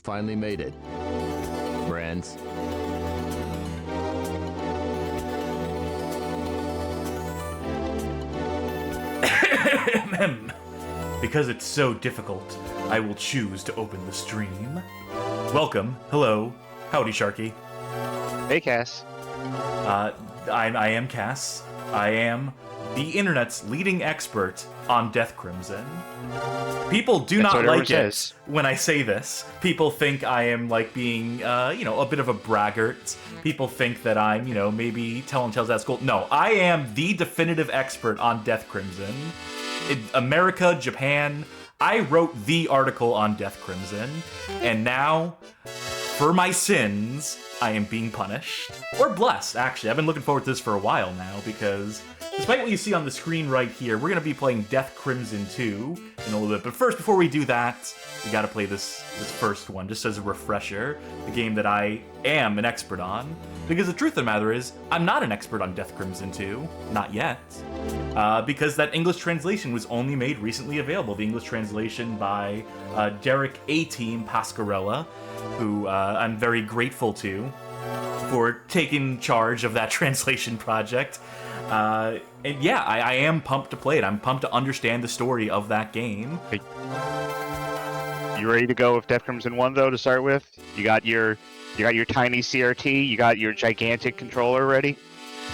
finally made it, friends. Because it's so difficult, I will choose to open the stream. Welcome, hello, howdy Charkie. Hey Cass. I am Cass. I am the internet's leading expert on Death Crimson. People do not like it when I say this. People think I am like being, a bit of a braggart. People think that I'm, maybe telling tales at school. No, I am the definitive expert on Death Crimson. In America, Japan, I wrote the article on Death Crimson, and now, for my sins, I am being punished. Or blessed, actually. I've been looking forward to this for a while now, because despite what you see on the screen right here, we're going to be playing Death Crimson 2 in a little bit. But first, before we do that, we got to play this first one, just as a refresher, the game that I am an expert on. Because the truth of the matter is, I'm not an expert on Death Crimson 2, not yet. Because that English translation was only made recently available. The English translation by Derek A-Team Pascarella, who I'm very grateful to for taking charge of that translation project. And yeah, I am pumped to play it. I'm pumped to understand the story of that game. You ready to go with Death Crimson 1 though to start with? You got your tiny CRT, you got your gigantic controller ready?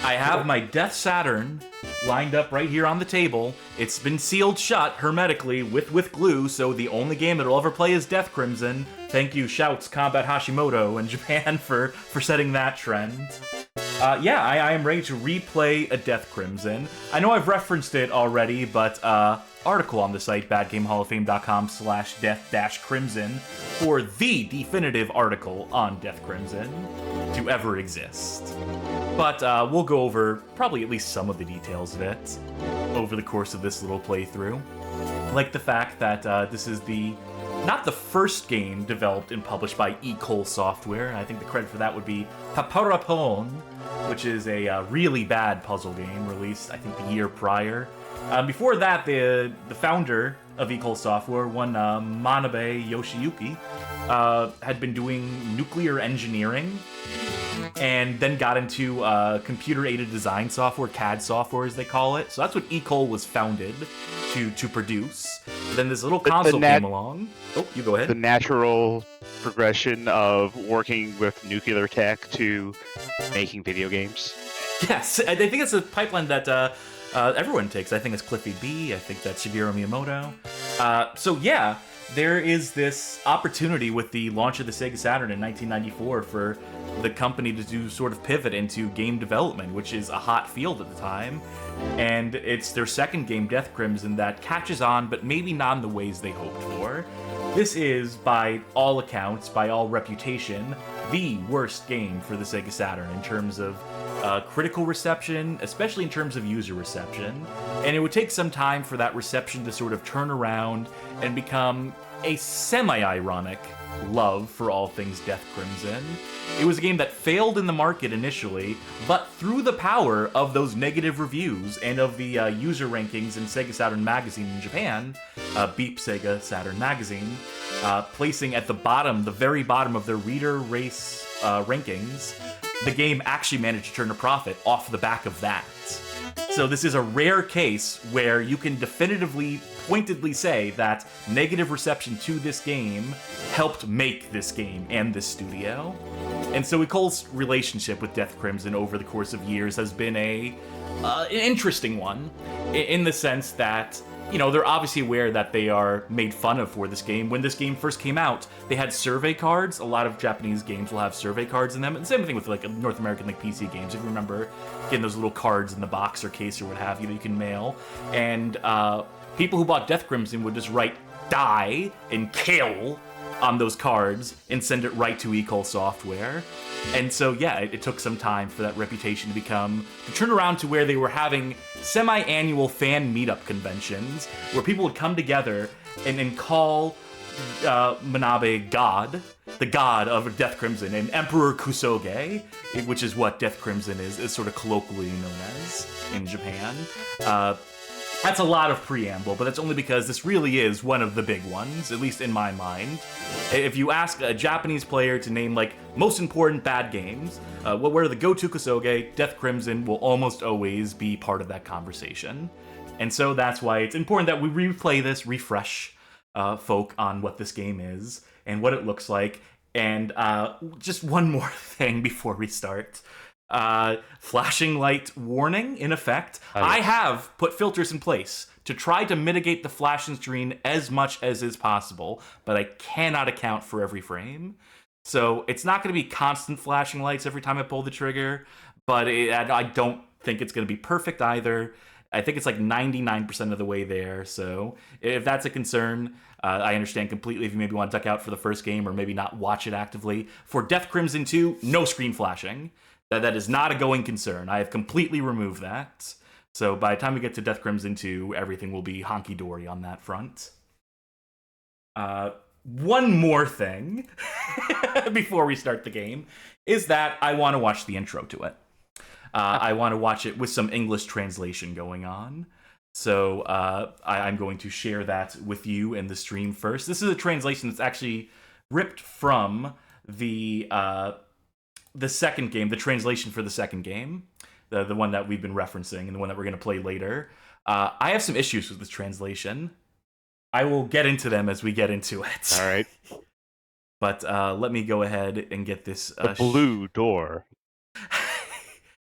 I have my Death Saturn lined up right here on the table. It's been sealed shut hermetically with glue, so the only game that I'll ever play is Death Crimson. Thank you, shouts Combat Hashimoto in Japan for setting that trend. Yeah, I am ready to replay a Death Crimson. I know I've referenced it already, but article on the site, badgamehallofame.com/death-crimson, for the definitive article on Death Crimson to ever exist. But we'll go over probably at least some of the details of it over the course of this little playthrough. Like the fact that this is not the first game developed and published by Ecole Software. I think the credit for that would be Paparapon, which is a really bad puzzle game released, I think, the year prior. Before that, the founder of Ecole Software, one Manabe Yoshiyuki, had been doing nuclear engineering, and then got into computer-aided design software, CAD software as they call it. So that's what Ecole was founded to produce. But then this little console came along. Oh, you go ahead. The natural progression of working with nuclear tech to making video games. Yes, I think it's a pipeline that everyone takes. I think it's Cliffy B. I think that's Shigeru Miyamoto. So yeah, there is this opportunity with the launch of the Sega Saturn in 1994 for the company to do sort of pivot into game development, which is a hot field at the time. And it's their second game, Death Crimson, that catches on, but maybe not in the ways they hoped for. This is, by all accounts, by all reputation, the worst game for the Sega Saturn in terms of critical reception, especially in terms of user reception. And it would take some time for that reception to sort of turn around and become a semi-ironic love for all things Death Crimson. It was a game that failed in the market initially, but through the power of those negative reviews and of the user rankings in Sega Saturn Magazine in Japan, Beep Sega Saturn Magazine, placing at the very bottom of their reader race rankings, the game actually managed to turn a profit off the back of that. So this is a rare case where you can definitively, pointedly say that negative reception to this game helped make this game and this studio. And so Ecole's relationship with Death Crimson over the course of years has been an interesting one, in the sense that, they're obviously aware that they are made fun of for this game. When this game first came out, they had survey cards. A lot of Japanese games will have survey cards in them. And same thing with like North American PC games. If you remember getting those little cards in the box or case or what have you that you can mail. And people who bought Death Crimson would just write die and kill on those cards and send it right to Ecole Software. And so, yeah, it took some time for that reputation to turn around to where they were having semi-annual fan meetup conventions where people would come together and call Manabe God, the god of Death Crimson, and Emperor Kusoge, which is what Death Crimson is sort of colloquially known as in Japan. That's a lot of preamble, but that's only because this really is one of the big ones, at least in my mind. If you ask a Japanese player to name, like, most important bad games, what are the go-to Kusoge, Death Crimson will almost always be part of that conversation. And so that's why it's important that we replay this, refresh folk on what this game is and what it looks like. And just one more thing before we start. Flashing light warning in effect. Oh, yes. I have put filters in place to try to mitigate the flashing screen as much as is possible, but I cannot account for every frame. So it's not going to be constant flashing lights every time I pull the trigger, but I don't think it's going to be perfect either. I think it's like 99% of the way there, so if that's a concern, I understand completely if you maybe want to duck out for the first game or maybe not watch it actively. For Death Crimson 2, no screen flashing. That is not a going concern. I have completely removed that. So by the time we get to Death Crimson 2, everything will be honky-dory on that front. One more thing before we start the game is that I want to watch the intro to it. I want to watch it with some English translation going on. So I'm going to share that with you in the stream first. This is a translation that's actually ripped from the second game, the translation for the second game, the one that we've been referencing and the one that we're going to play later. I have some issues with this translation. I will get into them as we get into it. All right. But let me go ahead and get this. The blue door.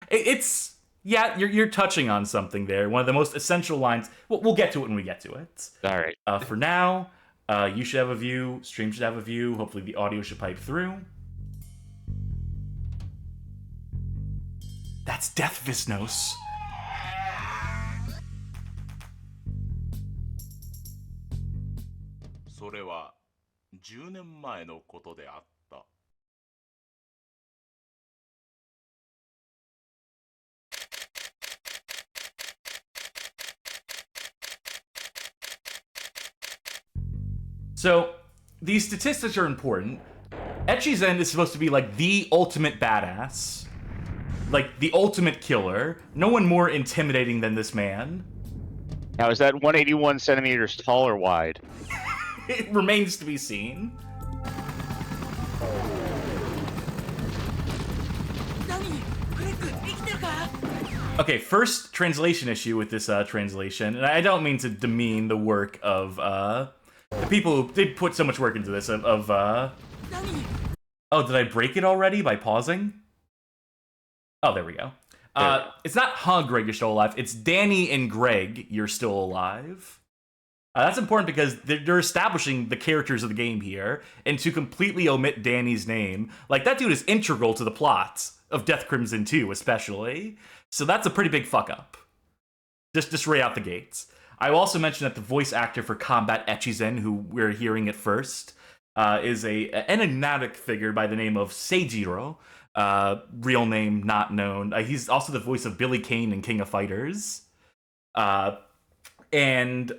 It's yeah, you're touching on something there. One of the most essential lines. We'll get to it when we get to it. All right. For now, you should have a view. Stream should have a view. Hopefully, the audio should pipe through. That's Death Visnos. それは10年前のことであった。So, these statistics are important. Echizen is supposed to be like the ultimate badass. Like the ultimate killer. No one more intimidating than this man. Now, is that 181 centimeters tall or wide? It remains to be seen. Okay, first translation issue with this translation, and I don't mean to demean the work of the people who did put so much work into this. Oh, did I break it already by pausing? Oh, there we go. It's not Greg, you're still alive. It's Danny and Greg, you're still alive. That's important because they're establishing the characters of the game here, and to completely omit Danny's name, like, that dude is integral to the plot of Death Crimson 2, especially. So that's a pretty big fuck up. Just right out the gates. I will also mention that the voice actor for Combat Echizen, who we're hearing at first, is an enigmatic figure by the name of Seijiro. Real name not known. He's also the voice of Billy Kane in King of Fighters. And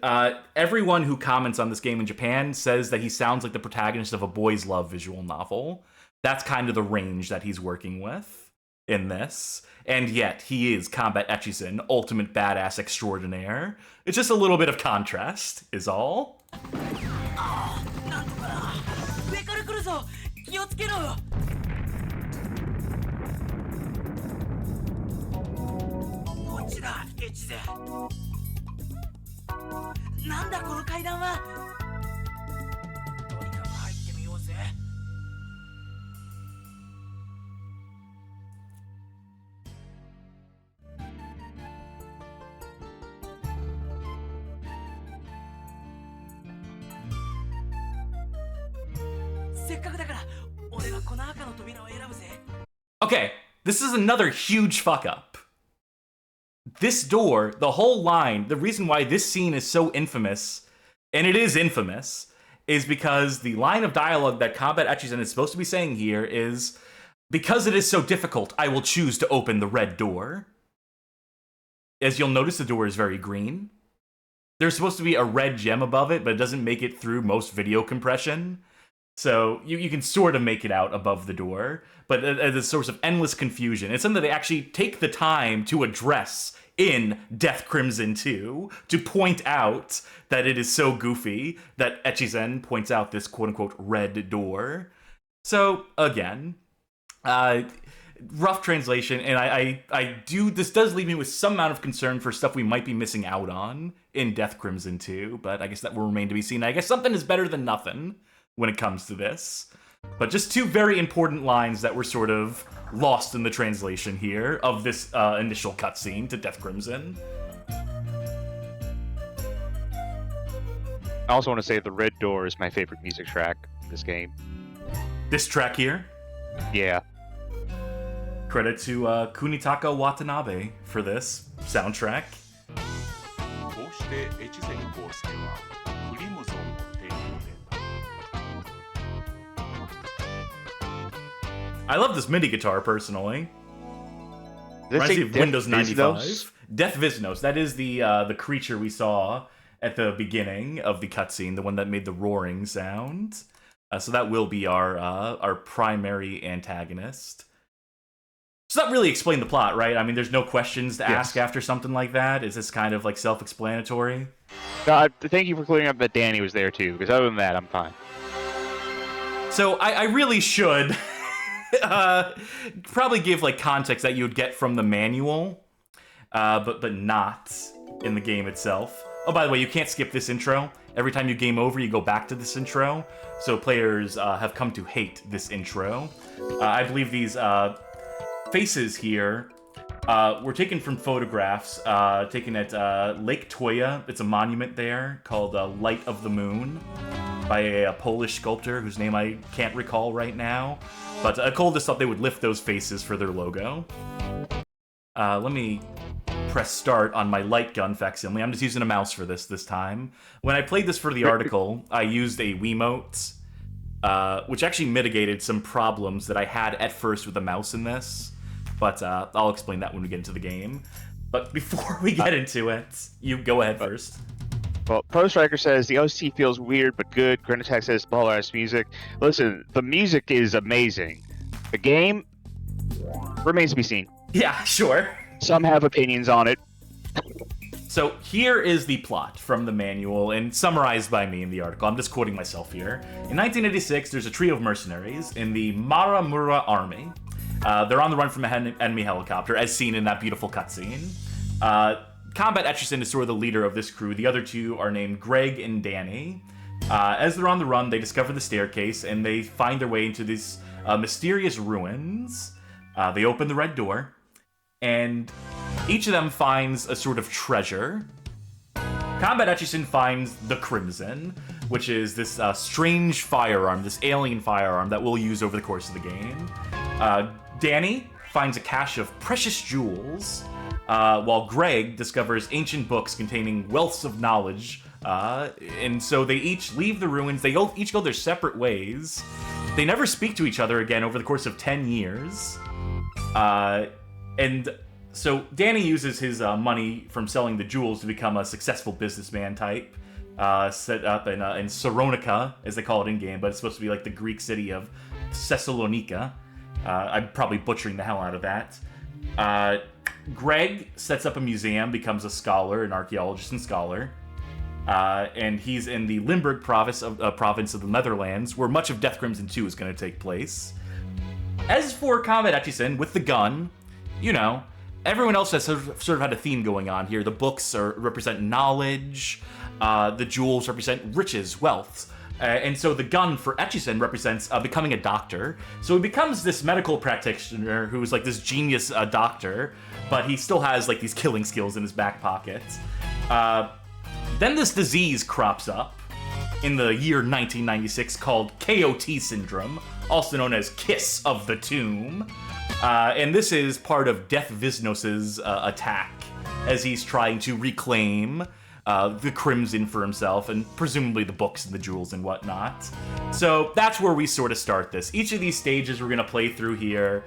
everyone who comments on this game in Japan says that he sounds like the protagonist of a boys' love visual novel. That's kind of the range that he's working with in this. And yet, he is Combat Echizen, ultimate badass extraordinaire. It's just a little bit of contrast, is all. Okay, this is another huge fuck up. This door, the whole line, the reason why this scene is so infamous, and it is infamous, is because the line of dialogue that Combat Echizen is supposed to be saying here is, because it is so difficult, I will choose to open the red door. As you'll notice, the door is very green. There's supposed to be a red gem above it, but it doesn't make it through most video compression. So you can sort of make it out above the door, but as a source of endless confusion. It's something that they actually take the time to address in Death Crimson 2 to point out that it is so goofy that Echizen points out this quote-unquote red door. So, again, rough translation, and I do, this does leave me with some amount of concern for stuff we might be missing out on in Death Crimson 2, but I guess that will remain to be seen. I guess something is better than nothing when it comes to this. But just two very important lines that were sort of lost in the translation here of this initial cutscene to Death Crimson. I also want to say the Red Door is my favorite music track in this game. This track here? Yeah. Credit to Kunitaka Watanabe for this soundtrack. こうして越前康介はクリムゾンを手に入れた。 I love this MIDI guitar personally. Does it Reminds say me of Death Windows 95. Viznos? Death Viznos. That is the creature we saw at the beginning of the cutscene, the one that made the roaring sound. So that will be our primary antagonist. So that really explained the plot, right? I mean, there's no questions to ask after something like that. Is this kind of like self-explanatory? No, thank you for clearing up that Danny was there too, because other than that, I'm fine. So I really should probably give like context that you would get from the manual, but not in the game itself. Oh, by the way, you can't skip this intro. Every time you game over, you go back to this intro. So players have come to hate this intro. I believe these faces here were taken from photographs taken at Lake Toya. It's a monument there called Light of the Moon by a Polish sculptor whose name I can't recall right now. But Cole just thought they would lift those faces for their logo. Let me press start on my light gun facsimile. I'm just using a mouse for this time. When I played this for the article, I used a Wiimote, which actually mitigated some problems that I had at first with the mouse in this. But I'll explain that when we get into the game. But before we get into it, you go ahead first. Well, Pro Striker says the OC feels weird but good. Grin Attack says baller-ass music. Listen, the music is amazing. The game remains to be seen. Yeah, sure. Some have opinions on it. So here is the plot from the manual and summarized by me in the article. I'm just quoting myself here. In 1986, there's a trio of mercenaries in the Maramura army. They're on the run from an enemy helicopter, as seen in that beautiful cutscene. Combat Echizen is sort of the leader of this crew. The other two are named Greg and Danny. As they're on the run, they discover the staircase, and they find their way into these mysterious ruins. They open the red door, and each of them finds a sort of treasure. Combat Echizen finds the Crimson, which is this strange firearm, this alien firearm that we'll use over the course of the game. Danny finds a cache of precious jewels, while Greg discovers ancient books containing wealths of knowledge. And so they each leave the ruins. They each go their separate ways. They never speak to each other again over the course of 10 years. And so Danny uses his money from selling the jewels to become a successful businessman type, set up in Salonika, as they call it in-game, but it's supposed to be like the Greek city of Thessalonica. I'm probably butchering the hell out of that. Greg sets up a museum, becomes a scholar, an archaeologist and scholar. And he's in the Limburg province of the Netherlands, where much of Death Crimson 2 is going to take place. As for Combat Echizen, with the gun, you know, everyone else has sort of had a theme going on here. The books represent knowledge, the jewels represent riches, wealth. And so the gun for Echizen represents becoming a doctor. So he becomes this medical practitioner who is like this genius doctor, but he still has like these killing skills in his back pocket. Then this disease crops up in the year 1996 called KOT syndrome, also known as Kiss of the Tomb. And this is part of Death Viznos' attack as he's trying to reclaim the Crimson for himself, and presumably the books and the jewels and whatnot. So that's where we sort of start this. Each of these stages we're going to play through here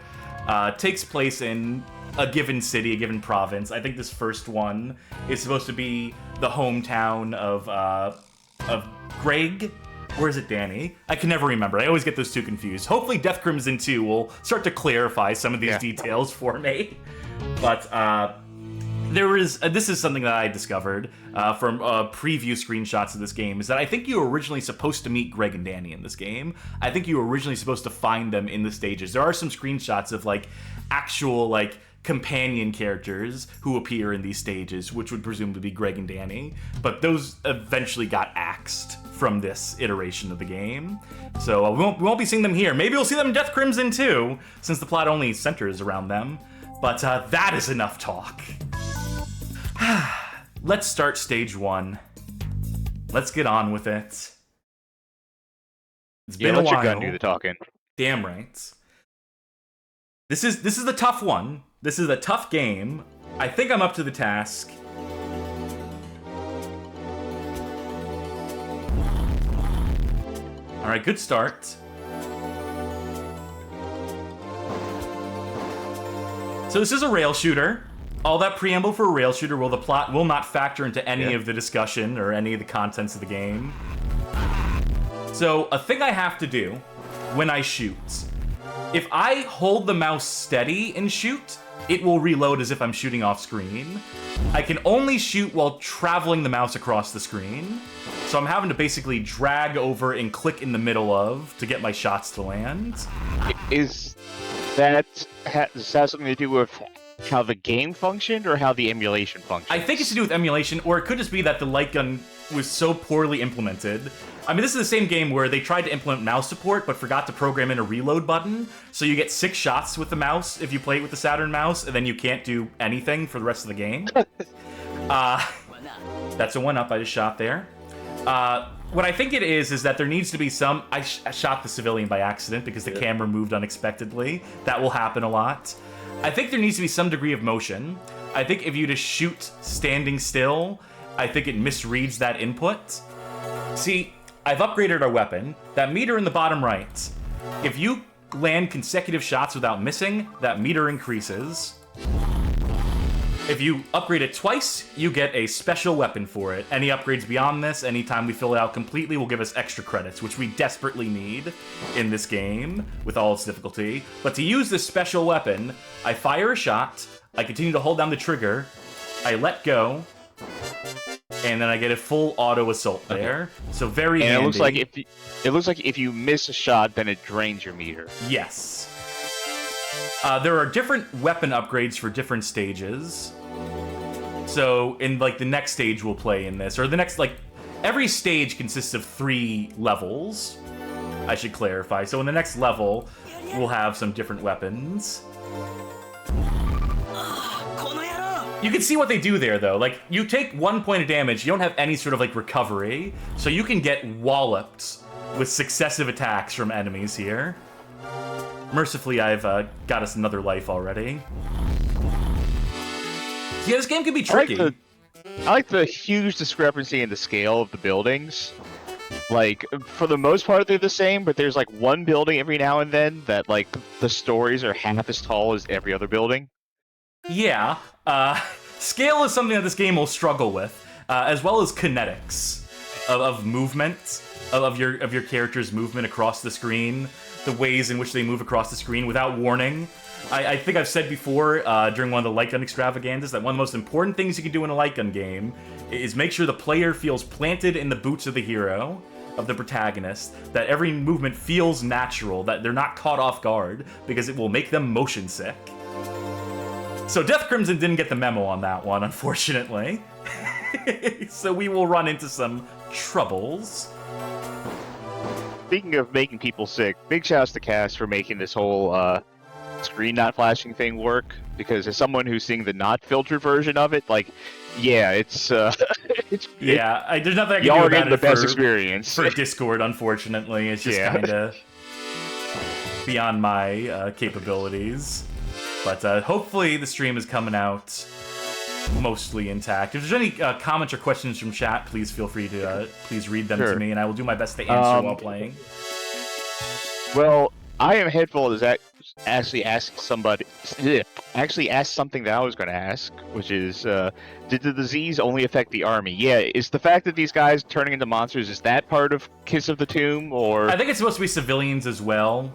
takes place in a given city, a given province. I think this first one is supposed to be the hometown of Greg. Or is it Danny? I can never remember. I always get those two confused. Hopefully Death Crimson 2 will start to clarify some of these details for me. But there is this is something that I discovered from preview screenshots of this game, is that I think you were originally supposed to meet Greg and Danny in this game. I think you were originally supposed to find them in the stages. There are some screenshots of like actual like companion characters who appear in these stages, which would presume to be Greg and Danny, but those eventually got axed from this iteration of the game. So we won't be seeing them here. Maybe we'll see them in Death Crimson too, since the plot only centers around them. But that is enough talk. Let's start stage 1. Let's get on with it. It's been a let while. your gun do the talking. Damn right. This is the tough one. This is a tough game. I think I'm up to the task. All right, good start. So this is a rail shooter. All that preamble for a rail shooter, where the plot will not factor into any of the discussion or any of the contents of the game. So a thing I have to do when I shoot, if I hold the mouse steady and shoot, it will reload as if I'm shooting off screen. I can only shoot while traveling the mouse across the screen. So I'm having to basically drag over and click in the middle of to get my shots to land. Does that have something to do with how the game functioned or how the emulation functions? I think it's to do with emulation, or it could just be that the light gun was so poorly implemented. I mean, this is the same game where they tried to implement mouse support, but forgot to program in a reload button, so you get 6 shots with the mouse if you play it with the Saturn mouse, and then you can't do anything for the rest of the game. That's a 1-up I just shot there. What I think it is that there needs to be some... I shot the civilian by accident because the camera moved unexpectedly. That will happen a lot. I think there needs to be some degree of motion. I think if you just shoot standing still, I think it misreads that input. See, I've upgraded our weapon. That meter in the bottom right, if you land consecutive shots without missing, that meter increases. If you upgrade it twice, you get a special weapon for it. Any upgrades beyond this, anytime we fill it out completely, will give us extra credits, which we desperately need in this game with all its difficulty. But to use this special weapon, I fire a shot, I continue to hold down the trigger, I let go, and then I get a full auto assault there. Okay. So very handy. And it looks like if you miss a shot, then it drains your meter. Yes. There are different weapon upgrades for different stages. So in like the next stage we'll play in this, or the next, like, every stage consists of 3 levels, I should clarify. So in the next level, we'll have some different weapons. You can see what they do there, though. Like, you take 1 point of damage, you don't have any sort of, like, recovery, so you can get walloped with successive attacks from enemies here. Mercifully, I've got us another life already. Yeah, this game can be tricky. I like the huge discrepancy in the scale of the buildings. Like, for the most part, they're the same, but there's, like, one building every now and then that, like, the stories are half as tall as every other building. Yeah. Scale is something that this game will struggle with, as well as kinetics of movement, of your character's movement across the screen, the ways in which they move across the screen without warning. I think I've said before during one of the light gun extravaganzas that one of the most important things you can do in a light gun game is make sure the player feels planted in the boots of the hero, of the protagonist, that every movement feels natural, that they're not caught off guard, because it will make them motion sick. So Death Crimson didn't get the memo on that one, unfortunately. So we will run into some troubles. Speaking of making people sick, big shouts to Cass for making this whole screen not flashing thing work, because as someone who's seeing the not filtered version of it, like, yeah, it's there's nothing I can do about getting the it best experience for Discord. Unfortunately, it's just kind of beyond my capabilities. But hopefully the stream is coming out mostly intact. If there's any comments or questions from chat, please feel free to please read them to me, and I will do my best to answer while playing. Well, I am headful is actually ask something that I was going to ask, which is, did the disease only affect the army? Yeah, is the fact that these guys turning into monsters, is that part of Kiss of the Tomb, or? I think it's supposed to be civilians as well.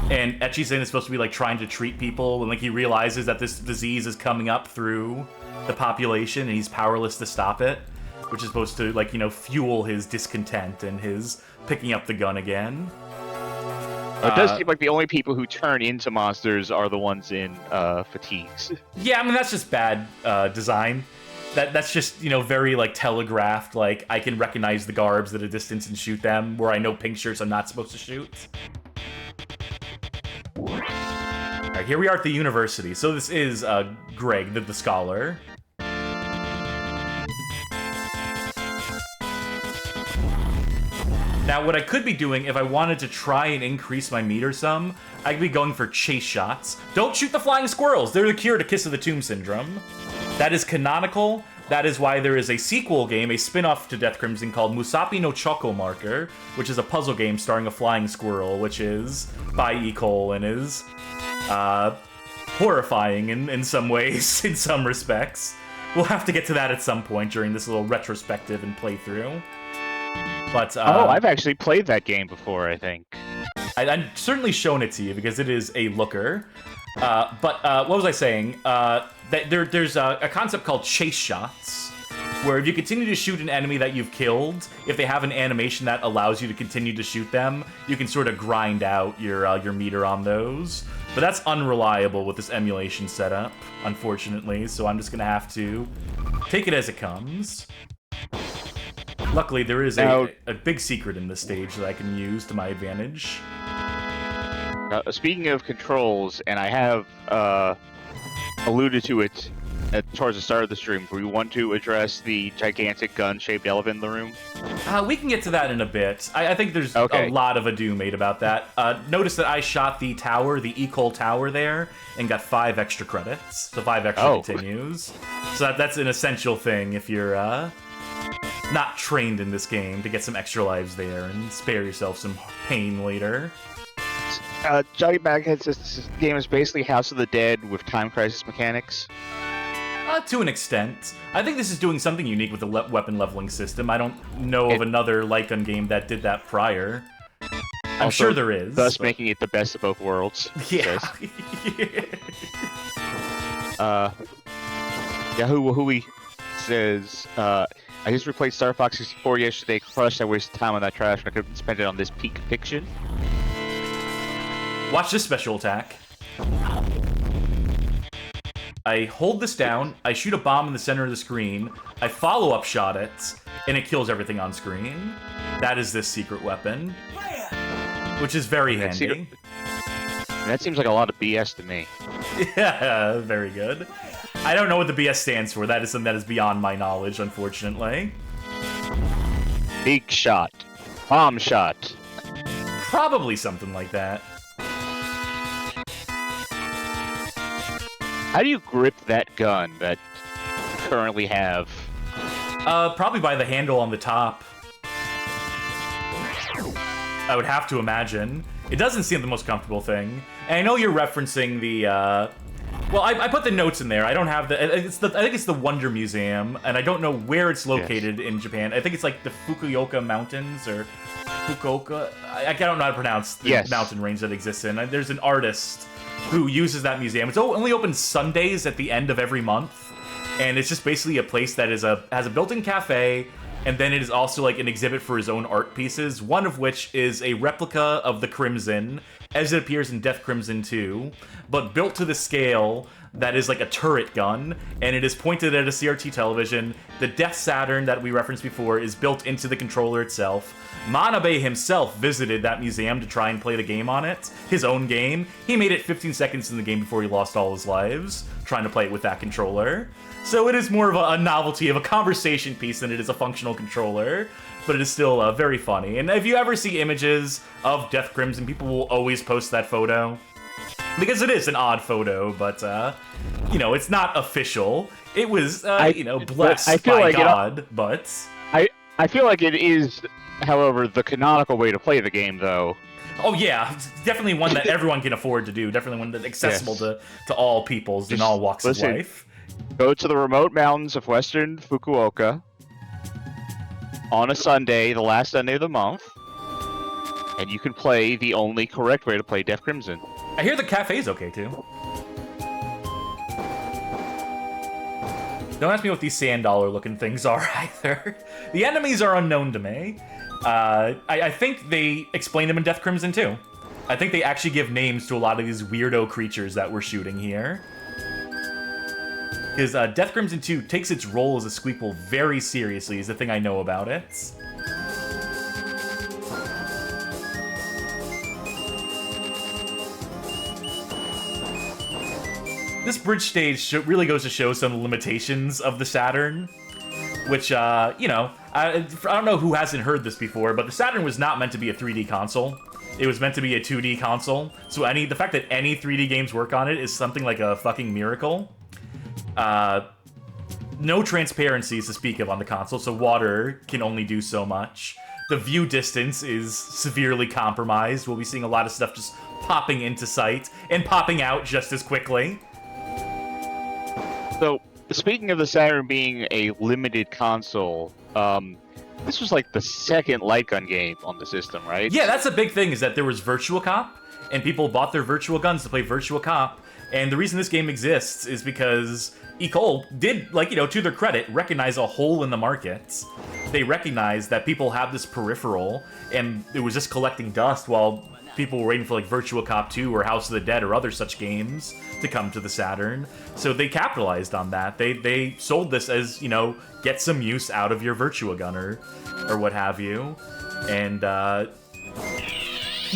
And Echizen is supposed to be like trying to treat people, and like he realizes that this disease is coming up through the population, and he's powerless to stop it, which is supposed to like fuel his discontent and his picking up the gun again. It does seem like the only people who turn into monsters are the ones in fatigues. Yeah, I mean that's just bad design. That's just very like telegraphed. Like I can recognize the garbs at a distance and shoot them, where I know pink shirts I'm not supposed to shoot. Alright, here we are at the university. So this is Greg, the scholar. Now, what I could be doing if I wanted to try and increase my meter some, I could be going for chase shots. Don't shoot the flying squirrels! They're the cure to Kiss of the Tomb syndrome. That is canonical. That is why there is a sequel game, a spin-off to Death Crimson called Musapi no Choco Marker, which is a puzzle game starring a flying squirrel, which is by Ecole and is horrifying in some ways, in some respects. We'll have to get to that at some point during this little retrospective and playthrough. But I've actually played that game before, I think. I've certainly shown it to you because it is a looker. But what was I saying? There's a concept called chase shots, where if you continue to shoot an enemy that you've killed, if they have an animation that allows you to continue to shoot them, you can sort of grind out your meter on those. But that's unreliable with this emulation setup, unfortunately, so I'm just going to have to take it as it comes. Luckily, there is a big secret in this stage that I can use to my advantage. Speaking of controls, and I have alluded to it towards the start of the stream, do we want to address the gigantic gun-shaped elephant in the room? We can get to that in a bit. I think there's a lot of ado made about that. Notice that I shot the tower, the Ecole Tower there, and got 5 extra credits. So 5 extra continues. So that's an essential thing if you're not trained in this game, to get some extra lives there and spare yourself some pain later. Johnny Baghead says this game is basically House of the Dead with time crisis mechanics. To an extent. I think this is doing something unique with the weapon leveling system. I don't know of another light gun game that did that prior. I'm sure there is. Thus making it the best of both worlds. Yeah. Yahoo Wahooey says, I just replayed Star Fox 64 yesterday. Crushed, I wasted time on that trash and I could have spent it on this peak fiction. Watch this special attack. I hold this down, I shoot a bomb in the center of the screen, I follow-up shot it, and it kills everything on screen. That is this secret weapon, which is very handy. That seems like a lot of BS to me. Yeah, very good. I don't know what the BS stands for. That is something that is beyond my knowledge, unfortunately. Big shot. Bomb shot. Probably something like that. How do you grip that gun that you currently have? Probably by the handle on the top. I would have to imagine. It doesn't seem the most comfortable thing. And I know you're referencing the, well, I put the notes in there. I don't have the, I think it's the Wonder Museum, and I don't know where it's located in Japan. I think it's like the Fukuoka Mountains, or Fukuoka. I don't know how to pronounce the mountain range that exists in. There's an artist who uses that museum. It's only open Sundays at the end of every month, and it's just basically a place that has a built-in cafe, and then it is also like an exhibit for his own art pieces, one of which is a replica of the Crimson, as it appears in Death Crimson 2, but built to the scale that is like a turret gun, and it is pointed at a CRT television. The Death Saturn that we referenced before is built into the controller itself. Manabe himself visited that museum to try and play the game on it, his own game. He made it 15 seconds in the game before he lost all his lives, trying to play it with that controller. So it is more of a novelty of a conversation piece than it is a functional controller, but it is still very funny. And if you ever see images of Death Crimson, people will always post that photo. Because it is an odd photo, but, you know, it's not official. It was, you know, blessed by God, but... I feel like it is, however, the canonical way to play the game, though. Oh, yeah. It's definitely one that everyone can afford to do. Definitely one that's accessible to all peoples in all walks of life. Go to the remote mountains of western Fukuoka on a Sunday, the last Sunday of the month. And you can play the only correct way to play Death Crimson. I hear the cafe's okay too. Don't ask me what these sand dollar looking things are either. The enemies are unknown to me. I think they explain them in Death Crimson too. I think they actually give names to a lot of these weirdo creatures that we're shooting here. Because Death Crimson 2 takes its role as a squeakquel very seriously, is the thing I know about it. This bridge stage really goes to show some limitations of the Saturn, which, you know, I don't know who hasn't heard this before, but the Saturn was not meant to be a 3D console. It was meant to be a 2D console, so the fact that any 3D games work on it is something like a fucking miracle. No transparencies to speak of on the console, so water can only do so much. The view distance is severely compromised. We'll be seeing a lot of stuff just popping into sight and popping out just as quickly. So, speaking of the Saturn being a limited console, this was like the second light gun game on the system, right? Yeah, that's a big thing, is that there was Virtual Cop, and people bought their Virtual Guns to play Virtual Cop, and the reason this game exists is because Ecole did, like, you know, to their credit, recognize a hole in the market. They recognized that people have this peripheral, and it was just collecting dust while people were waiting for, like, Virtual Cop 2 or House of the Dead or other such games to come to the Saturn. So they capitalized on that. They sold this as, you know, get some use out of your Virtua Gunner or what have you. And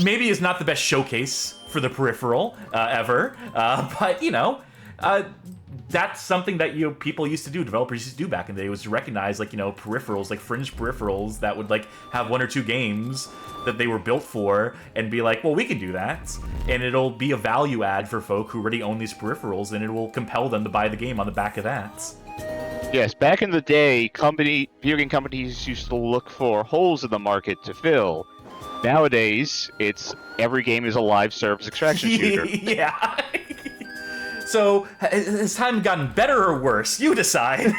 maybe it's not the best showcase for the peripheral ever, but, you know, that's something that, you know, people used to do, developers used to do back in the day, was to recognize, like, you know, peripherals, like fringe peripherals that would, like, have one or two games that they were built for and be like, well, we can do that, and it'll be a value add for folk who already own these peripherals, and it will compel them to buy the game on the back of that. Yes, back in the day, video game companies used to look for holes in the market to fill. Nowadays, it's every game is a live service extraction shooter. Yeah. So, has time gotten better or worse? You decide.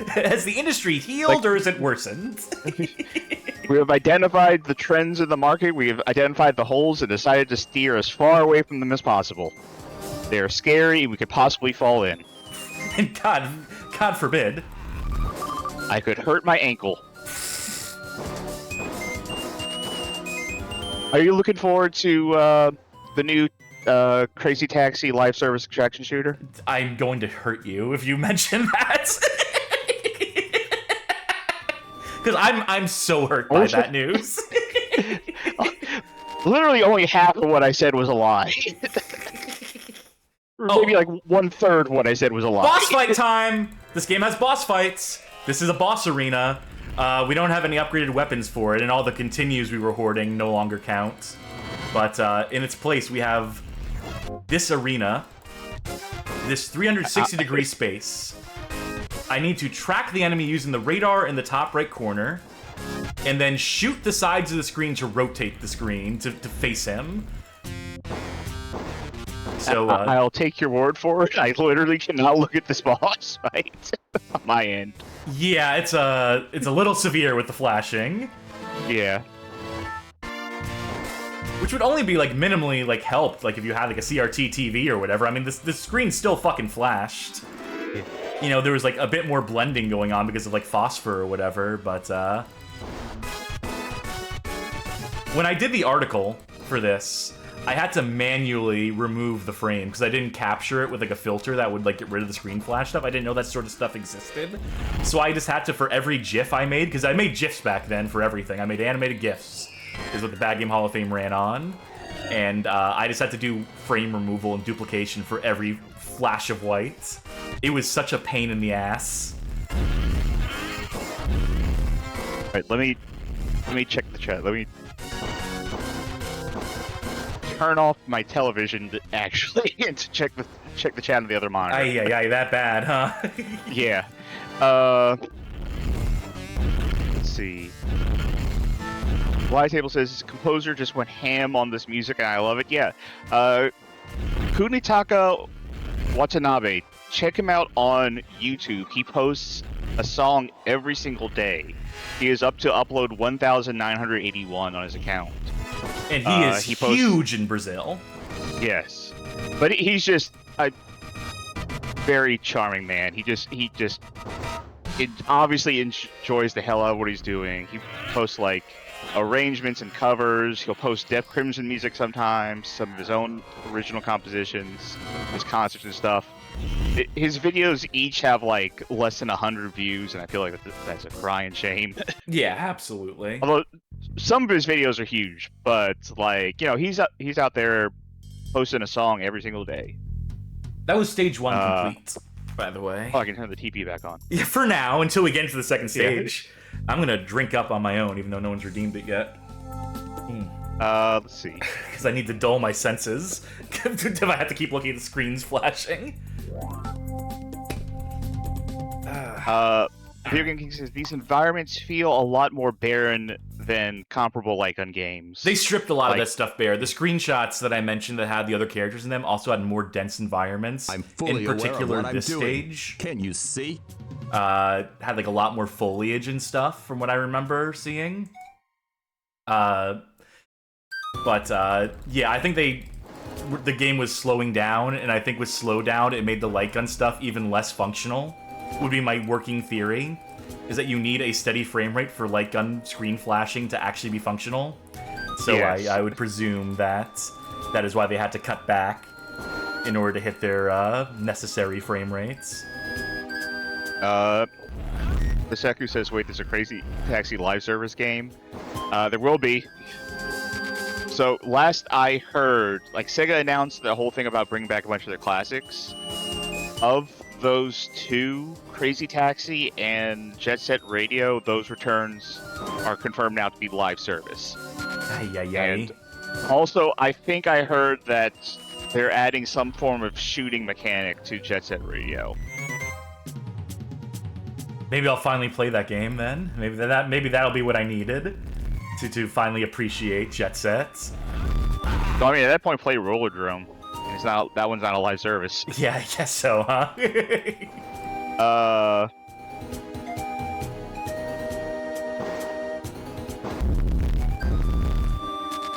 Has the industry healed or is it worsened? We have identified the trends in the market, we have identified the holes, and decided to steer as far away from them as possible. They are scary, and we could possibly fall in. And God forbid. I could hurt my ankle. Are you looking forward to the new Crazy Taxi live service extraction shooter? I'm going to hurt you if you mention that. Because I'm so hurt by that news. Literally only half of what I said was a lie. Or maybe like 1/3 what I said was a lie. Boss fight time! This game has boss fights. This is a boss arena. We don't have any upgraded weapons for it, and all the continues we were hoarding no longer count. But in its place, we have this arena, this 360-degree space. I need to track the enemy using the radar in the top right corner, and then shoot the sides of the screen to rotate the screen to face him. So I'll take your word for it. I literally cannot look at this boss fight on my end. Yeah, it's a little severe with the flashing. Yeah. Which would only be, like, minimally, like, helped, like, if you had, like, a CRT TV or whatever. I mean, this screen still fucking flashed. You know, there was, like, a bit more blending going on because of, like, phosphor or whatever, but, when I did the article for this, I had to manually remove the frame because I didn't capture it with, like, a filter that would, like, get rid of the screen flash stuff. I didn't know that sort of stuff existed. So I just had to, for every GIF I made, because I made GIFs back then for everything. I made animated GIFs, is what the Bad Game Hall of Fame ran on. And I just had to do frame removal and duplication for every flash of white. It was such a pain in the ass. Alright, let me check the chat. Let me turn off my television actually and to check the chat on the other monitor. Aye, that bad, huh? Yeah. Let's see. Table says composer just went ham on this music and I love it. Yeah. Kunitaka Watanabe check him out on YouTube. He posts a song every single day. He is up to upload 1,981 on his account. And he is huge in Brazil. Yes, but he's just a very charming man. He obviously enjoys the hell out of what he's doing. He posts like arrangements and covers. He'll post Def Crimson music sometimes, some of his own original compositions, his concerts and stuff. His videos each have like less than 100 views, and I feel like that's a crying shame. Yeah, absolutely. Although some of his videos are huge, but like, you know, he's out there posting a song every single day. That was stage 1 complete, by the way. Oh, I can turn the TP back on. Yeah, for now, until we get into the second stage. Yeah. I'm gonna drink up on my own, even though no one's redeemed it yet. Let's see. Because I need to dull my senses if I have to keep looking at the screens flashing. Video Game King says these environments feel a lot more barren than comparable Lycan games. They stripped a lot of that stuff bare. The screenshots that I mentioned that had the other characters in them also had more dense environments. I'm fully in particular, aware of what this I'm doing. stage. Can you see? Had like a lot more foliage and stuff from what I remember seeing. Yeah, I think the game was slowing down, and I think with slowdown, it made the light gun stuff even less functional. Would be my working theory, is that you need a steady frame rate for light gun screen flashing to actually be functional. So yes. I would presume that is why they had to cut back in order to hit their necessary frame rates. The Seku says, wait, there's a Crazy Taxi live service game? There will be. So, last I heard, like, Sega announced the whole thing about bringing back a bunch of their classics. Of those two, Crazy Taxi and Jet Set Radio, those returns are confirmed now to be live service. And also, I think I heard that they're adding some form of shooting mechanic to Jet Set Radio. Maybe I'll finally play that game then. Maybe that'll be what I needed to finally appreciate Jet Set. So, I mean, at that point, play Rollerdrome. That one's not a live service. Yeah, I guess so, huh?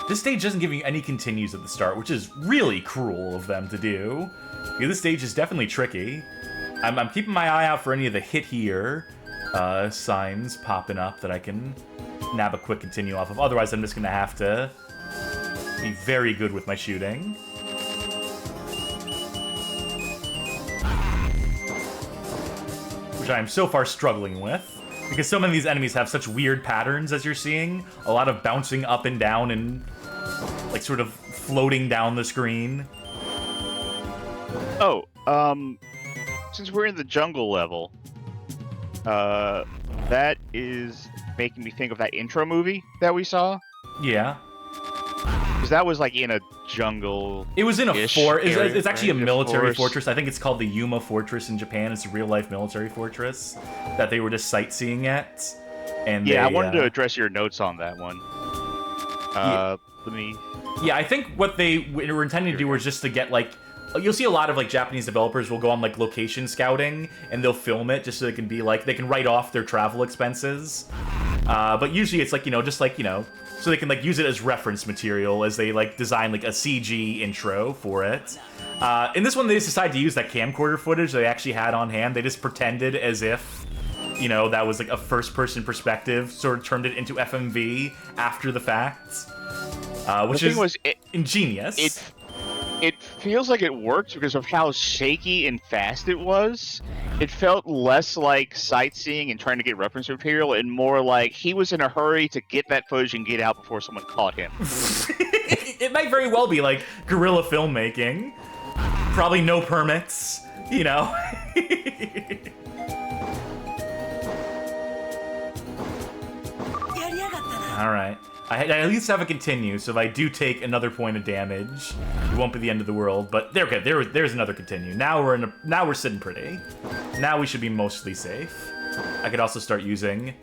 This stage doesn't give you any continues at the start, which is really cruel of them to do. Yeah, this stage is definitely tricky. I'm keeping my eye out for any of the hit here signs popping up that I can nab a quick continue off of. Otherwise, I'm just going to have to be very good with my shooting. Which I am so far struggling with. Because so many of these enemies have such weird patterns, as you're seeing. A lot of bouncing up and down and, like, sort of floating down the screen. Oh, since we're in the jungle level, that is making me think of that intro movie that we saw. Yeah. Because that was, like, in a jungle. It was in a fort. It's actually a military fortress. I think it's called the Yuma Fortress in Japan. It's a real-life military fortress that they were just sightseeing at. And yeah, I wanted to address your notes on that one. Let me... Yeah, I think what they were intending to do was just to get, like... You'll see a lot of, like, Japanese developers will go on, like, location scouting, and they'll film it just so they can be, like... They can write off their travel expenses. But usually it's, like, you know, just, like, you know... So they can, like, use it as reference material as they, like, design, like, a CG intro for it. In this one, they just decided to use that camcorder footage they actually had on hand. They just pretended as if, you know, that was, like, a first-person perspective, sort of turned it into FMV after the fact. Which is ingenious. It feels like it worked because of how shaky and fast it was. It felt less like sightseeing and trying to get reference material and more like he was in a hurry to get that footage and get out before someone caught him. It might very well be like guerrilla filmmaking. Probably no permits, you know? Alright. I at least have a continue, so if I do take another point of damage, it won't be the end of the world. But okay, there's another continue. Now we're sitting pretty. Now we should be mostly safe. I could also start using.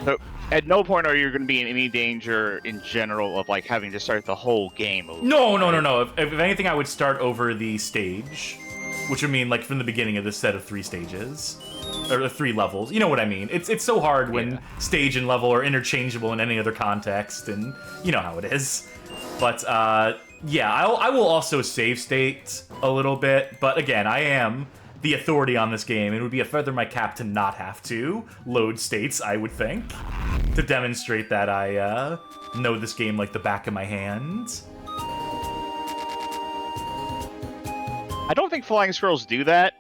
So, at no point are you going to be in any danger in general of like having to start the whole game over. No. If anything, I would start over the stage which would mean like from the beginning of this set of 3 stages. Or 3 levels. You know what I mean? It's so hard when stage and level are interchangeable in any other context, and you know how it is. But yeah, I will also save state a little bit, but again, I am the authority on this game. It would be a feather in my cap to not have to load states, I would think, to demonstrate that I know this game like the back of my hand. I don't think flying squirrels do that.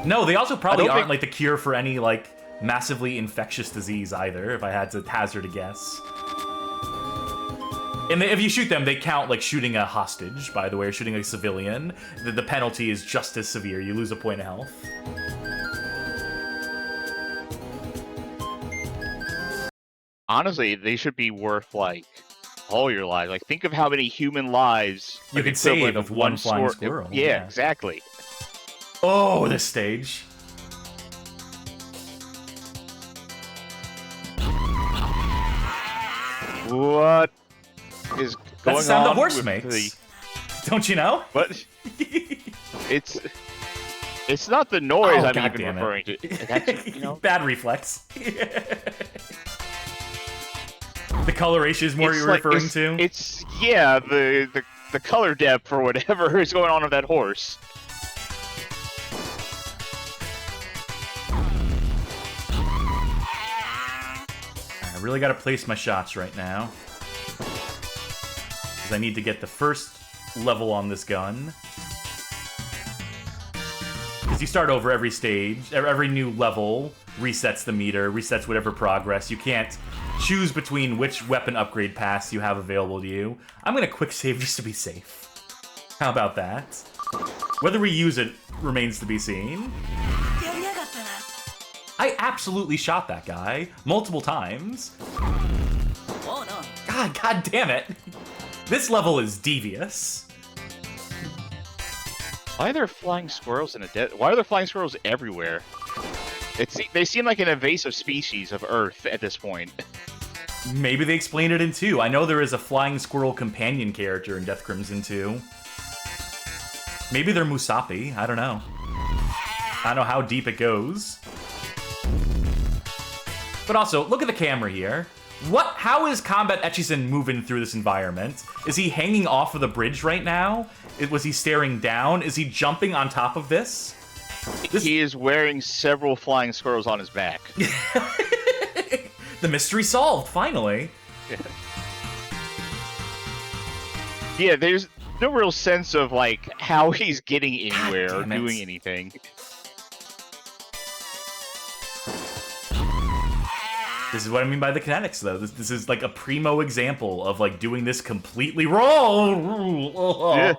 No, they also probably aren't like the cure for any like massively infectious disease either, if I had to hazard a guess. And if you shoot them, they count like shooting a hostage, by the way, or shooting a civilian. The penalty is just as severe. You lose a point of health. Honestly, they should be worth like all your lives. Like, think of how many human lives you could save of one flying squirrel. Yeah, exactly. Oh, this stage. What is going on? That's the sound the horse with makes. Don't you know? What? It's not the noise I'm God even damn referring to. That's, you know, bad reflex. The coloration is more it's you're like, referring to? It's yeah, the color depth or whatever is going on with that horse. I really gotta place my shots right now, because I need to get the first level on this gun. Because you start over every stage, every new level resets the meter, resets whatever progress. You can't choose between which weapon upgrade paths you have available to you. I'm gonna quick save just to be safe. How about that? Whether we use it remains to be seen. I absolutely shot that guy multiple times. God damn it. This level is devious. Why are there flying squirrels in a Why are there flying squirrels everywhere? They seem like an invasive species of Earth at this point. Maybe they explained it in 2. I know there is a flying squirrel companion character in Death Crimson 2. Maybe they're Musapi. I don't know. I don't know how deep it goes. But also, look at the camera here. How is Combat Echizen moving through this environment? Is he hanging off of the bridge right now? Was he staring down? Is he jumping on top of this? He is wearing several flying squirrels on his back. The mystery solved, finally. Yeah, there's no real sense of, like, how he's getting anywhere or doing anything. This is what I mean by the kinetics, though. This is like a primo example of like doing this completely wrong. Yeah.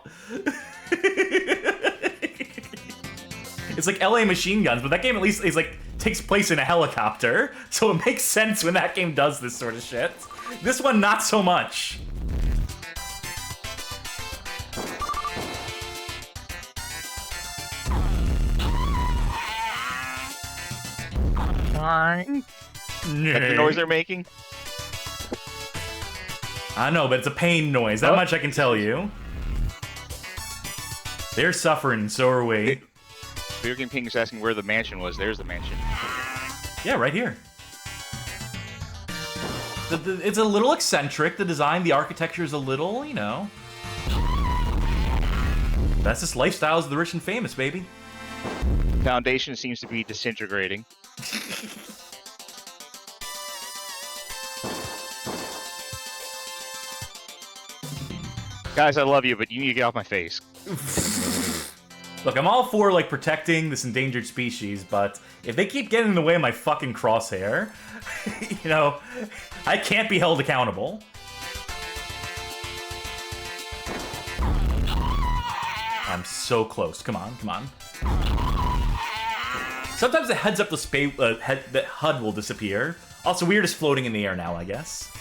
It's like LA Machine Guns, but that game at least is like takes place in a helicopter, so it makes sense when that game does this sort of shit. This one, not so much. That's the noise they're making? I know, but it's a pain noise. That much I can tell you. They're suffering, so are we. Video Game King is asking where the mansion was. There's the mansion. Yeah, right here. It's a little eccentric, the design, the architecture is a little, you know. That's just lifestyles of the rich and famous, baby. Foundation seems to be disintegrating. Guys, I love you, but you need to get off my face. Look, I'm all for, like, protecting this endangered species, but if they keep getting in the way of my fucking crosshair, you know, I can't be held accountable. I'm so close. Come on, come on. Sometimes the heads up display, the HUD will disappear. Also, we're just floating in the air now, I guess.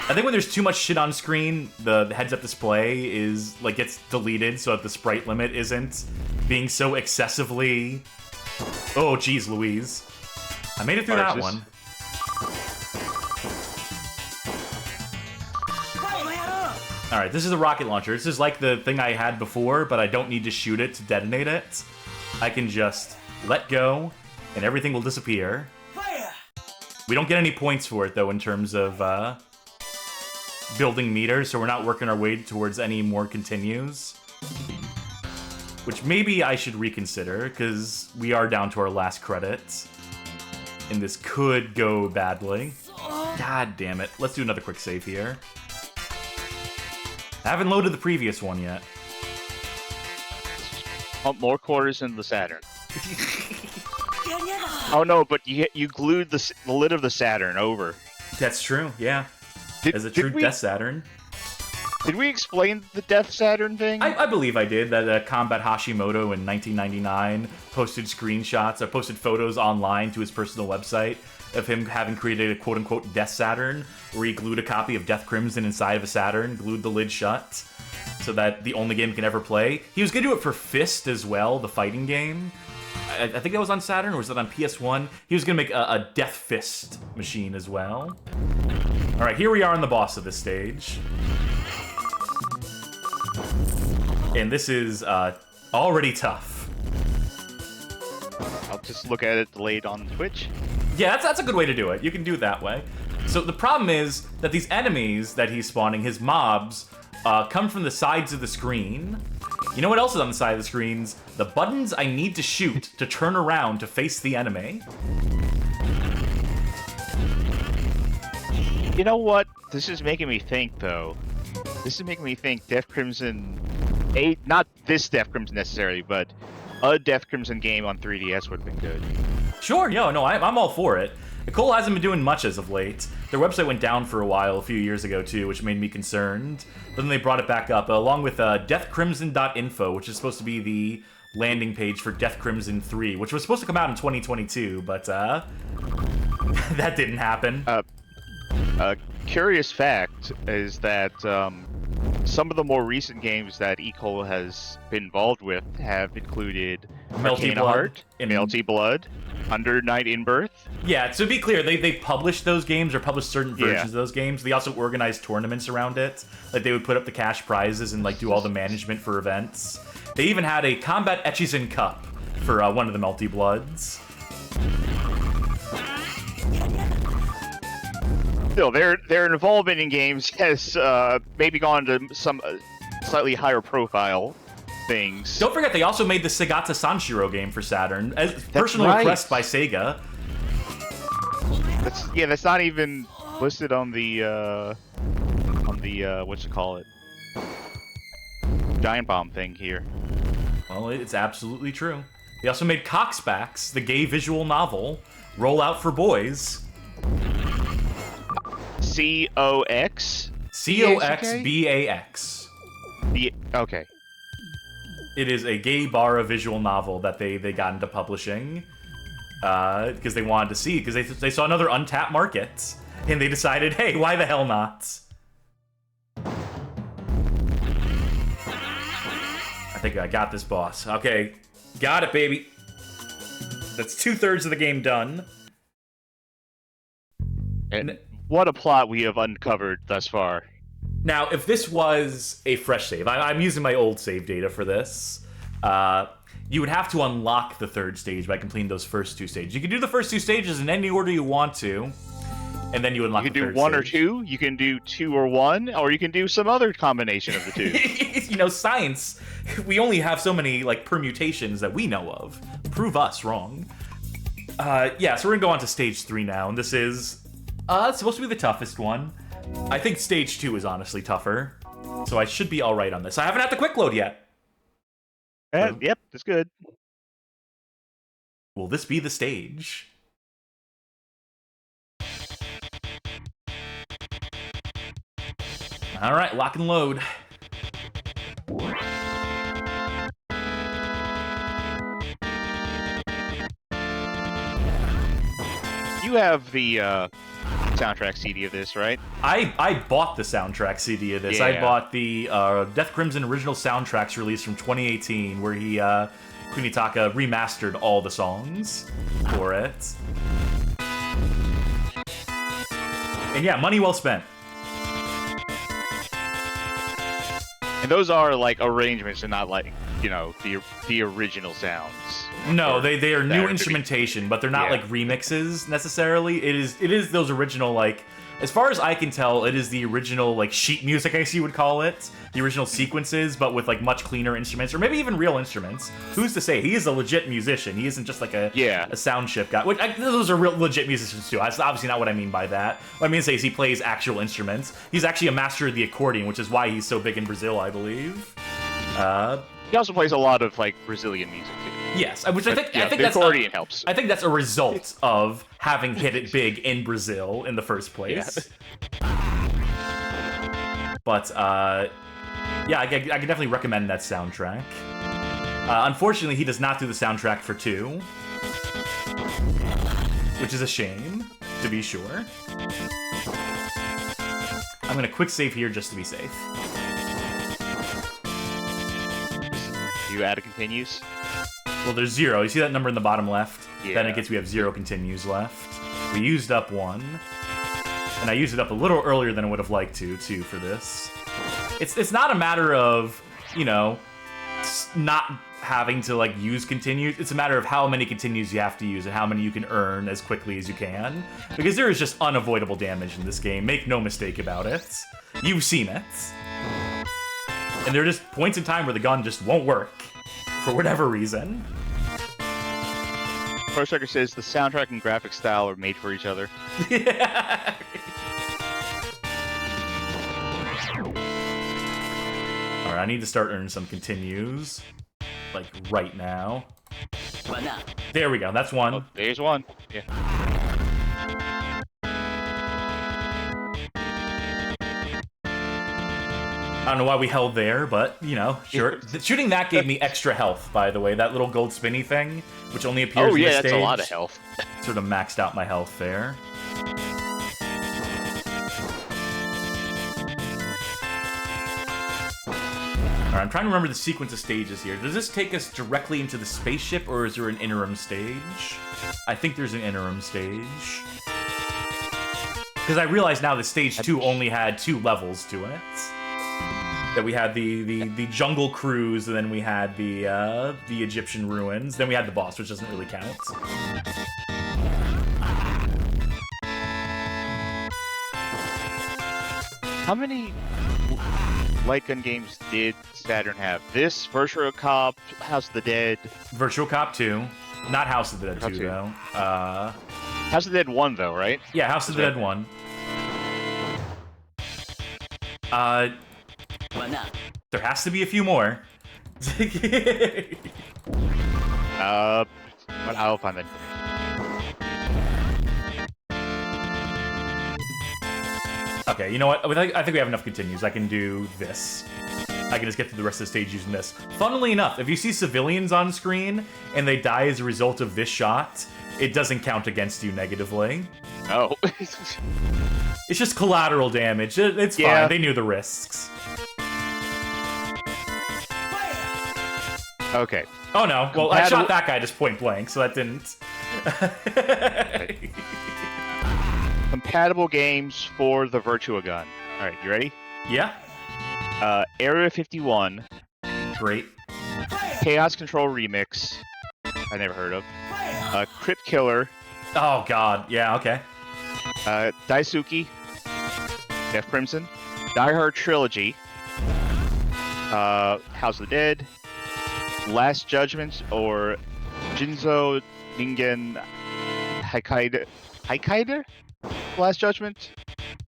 I think when there's too much shit on screen, the heads-up display is like gets deleted so that the sprite limit isn't being so excessively... Oh, geez, Louise. I made it through that one. Alright, this is a rocket launcher. This is like the thing I had before, but I don't need to shoot it to detonate it. I can just let go, and everything will disappear. We don't get any points for it, though, in terms of building meters, so we're not working our way towards any more continues. Which maybe I should reconsider, because we are down to our last credits. And this could go badly. God damn it. Let's do another quick save here. I haven't loaded the previous one yet. Pump more quarters in the Saturn. Oh no, but you glued the lid of the Saturn over. That's true, yeah. As a true Death Saturn. Did we explain the Death Saturn thing? I believe I did. That Combat Hashimoto in 1999 posted screenshots, or posted photos online to his personal website of him having created a quote-unquote Death Saturn, where he glued a copy of Death Crimson inside of a Saturn, glued the lid shut, so that the only game he can ever play. He was going to do it for Fist as well, the fighting game. I think that was on Saturn, or was it on PS1? He was going to make a Death Fist machine as well. Alright, here we are on the boss of this stage. And this is already tough. I'll just look at it delayed on Twitch. Yeah, that's a good way to do it. You can do it that way. So the problem is that these enemies that he's spawning, his mobs, come from the sides of the screen. You know what else is on the side of the screens? The buttons I need to shoot to turn around to face the enemy. You know what? This is making me think, though. This is making me think Death Crimson... not this Death Crimson necessarily, but a Death Crimson game on 3DS would have been good. Sure, no, I'm all for it. Nicole hasn't been doing much as of late. Their website went down for a while a few years ago, too, which made me concerned. But then they brought it back up, along with deathcrimson.info, which is supposed to be the landing page for Death Crimson 3, which was supposed to come out in 2022, but that didn't happen. A curious fact is that some of the more recent games that Ecole has been involved with have included Melty Arcana Blood Heart, Melty Blood, Under Night in Birth. Yeah, to be clear, they published those games, or published certain versions of those games. They also organized tournaments around it. Like, they would put up the cash prizes and, like, do all the management for events. They even had a Combat Echizen Cup for one of the Melty Bloods. Still, their involvement in games has maybe gone to some slightly higher profile things. Don't forget, they also made the Segata Sanshiro game for Saturn, as personally requested by Sega. That's not even listed on the what you call it, Giant Bomb thing here. Well, it's absolutely true. They also made Coxbacks, the gay visual novel, Roll Out for Boys. C-O-X? C-O-X-B-A-X. Okay. It is a gay bara visual novel that they got into publishing because they wanted to see, because they saw another untapped market, and they decided, hey, why the hell not? I think I got this, boss. Okay, got it, baby. That's 2/3 of the game done. And what a plot we have uncovered thus far. Now, if this was a fresh save, I'm using my old save data for this, you would have to unlock the 3rd stage by completing those first 2 stages. You can do the first 2 stages in any order you want to, and then you unlock the 3rd stage. You can do 1 or 2, you can do 2 or 1, or you can do some other combination of the 2. You know, science, we only have so many, like, permutations that we know of. Prove us wrong. Yeah, so we're gonna go on to stage 3 now, and this is, it's supposed to be the toughest one. I think stage 2 is honestly tougher, so I should be alright on this. I haven't had the quick load yet. Yep, that's good. Will this be the stage? Alright, lock and load. You have the soundtrack CD of this, right? I bought the soundtrack CD of this. Yeah. I bought the Death Crimson original soundtracks release from 2018, where he Kunitaka remastered all the songs for it. And yeah, money well spent. And those are like arrangements and not like, you know, the original sounds. No, they are new to be- instrumentation, but they're not Yeah. like remixes necessarily. It is those original, like, as far as I can tell, it is the original like sheet music, I guess you would call it. The original sequences, but with like much cleaner instruments, or maybe even real instruments. Who's to say? He is a legit musician. He isn't just like a sound chip guy. Which those are real legit musicians too. That's obviously not what I mean by that. What I mean to say is he plays actual instruments. He's actually a master of the accordion, which is why he's so big in Brazil, I believe. He also plays a lot of like Brazilian music too. Yes, which I think the that's accordion helps. I think that's a result of having hit it big in Brazil in the first place. But yeah, I can definitely recommend that soundtrack. Unfortunately, he does not do the soundtrack for 2, which is a shame, to be sure. I'm gonna quick save here just to be safe. You add a continues. Well, there's 0. You see that number in the bottom left? Yeah. Then it gets we have 0 continues left. We used up 1. And I used it up a little earlier than I would have liked to, too, for this. It's not a matter of, you know, not having to, like, use continues. It's a matter of how many continues you have to use and how many you can earn as quickly as you can. Because there is just unavoidable damage in this game. Make no mistake about it. You've seen it. And there are just points in time where the gun just won't work. For whatever reason. Pro Striker says the soundtrack and graphic style are made for each other. Yeah. Alright, I need to start earning some continues. Like, right now. There we go, that's 1. Oh, there's 1. Yeah. I don't know why we held there, but, you know, sure. Shooting that gave me extra health, by the way. That little gold spinny thing, which only appears in this stage. That's a lot of health. Sort of maxed out my health there. Alright, I'm trying to remember the sequence of stages here. Does this take us directly into the spaceship, or is there an interim stage? I think there's an interim stage. Because I realize now that stage 2 only had 2 levels to it. That we had the jungle cruise, and then we had the Egyptian ruins. Then we had the boss, which doesn't really count. How many light gun games did Saturn have? This, Virtual Cop, House of the Dead. Virtual Cop 2. Not House of the Dead 2, 2. though. House of the Dead 1, though, right? Yeah, House of the Dead 1. There has to be a few more. But I'll find it. Okay, you know what? I think we have enough continues. I can do this. I can just get through the rest of the stage using this. Funnily enough, if you see civilians on screen and they die as a result of this shot, it doesn't count against you negatively. Oh. It's just collateral damage. It's fine. They knew the risks. Okay. Oh no. Well, I shot that guy just point blank, so that didn't. Compatible games for the Virtua Gun. Alright, you ready? Yeah. Area 51. Great. Chaos Control Remix. I never heard of. Crypt Killer. Oh god. Yeah, okay. Daisuke. Death Crimson. Die Hard Trilogy. House of the Dead. Last Judgment, or Jinzo Ningen Haikaider? Last Judgment?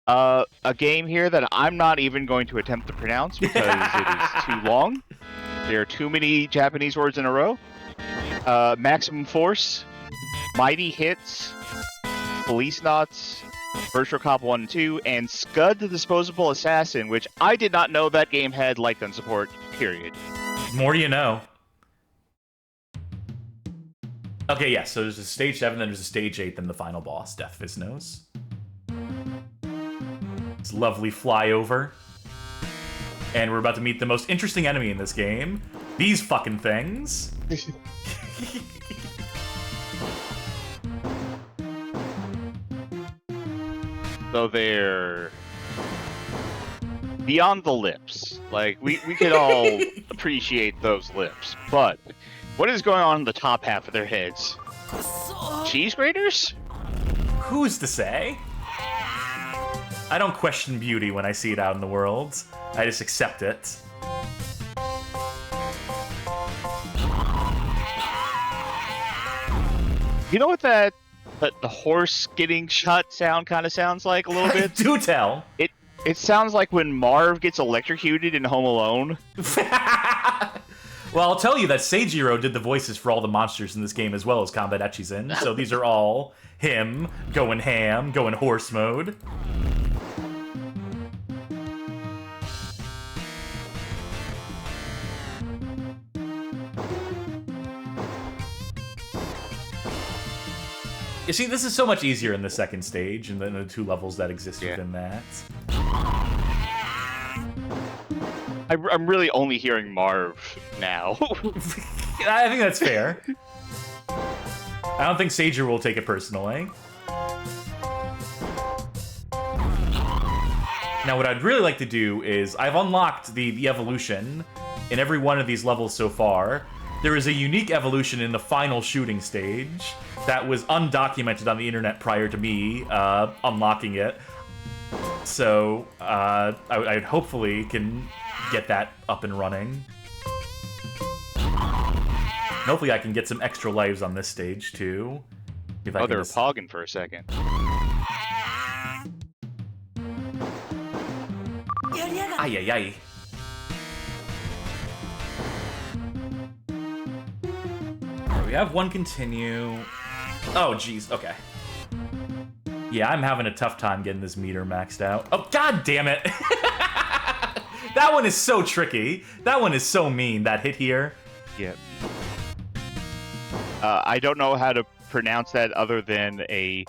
A game here that I'm not even going to attempt to pronounce because it is too long. There are too many Japanese words in a row. Maximum Force, Mighty Hits, Police Knots, Virtual Cop 1 and 2, and Scud the Disposable Assassin, which I did not know that game had light gun support, period. More you know. Okay, yeah, so there's a stage 7, then there's a stage 8, then the final boss, Death Visnos. It's lovely flyover. And we're about to meet the most interesting enemy in this game. These fucking things. So they're beyond the lips. Like, we could all appreciate those lips. But what is going on in the top half of their heads? Cheese graters? Who's to say? I don't question beauty when I see it out in the world. I just accept it. You know what the horse getting shot sound kind of sounds like a little bit? Do tell. It sounds like when Marv gets electrocuted in Home Alone. Well, I'll tell you that Seijiro did the voices for all the monsters in this game as well as Combat Echizen, so these are all him going ham, going horse mode. You see, this is so much easier in the second stage and then the 2 levels that exist within that. I'm really only hearing Marv now. I think that's fair. I don't think Seijiro will take it personally. Now, what I'd really like to do is, I've unlocked the evolution in every one of these levels so far. There is a unique evolution in the final shooting stage that was undocumented on the internet prior to me unlocking it. So, I hopefully can get that up and running. And hopefully I can get some extra lives on this stage, too. If I Oh, can they were just... pogging for a second. Ay, ay, ay. Alright, we have one continue. Oh, jeez, okay. Yeah, I'm having a tough time getting this meter maxed out. Oh, god damn it! That one is so tricky. That one is so mean, that hit here. Yeah. I don't know how to pronounce that other than a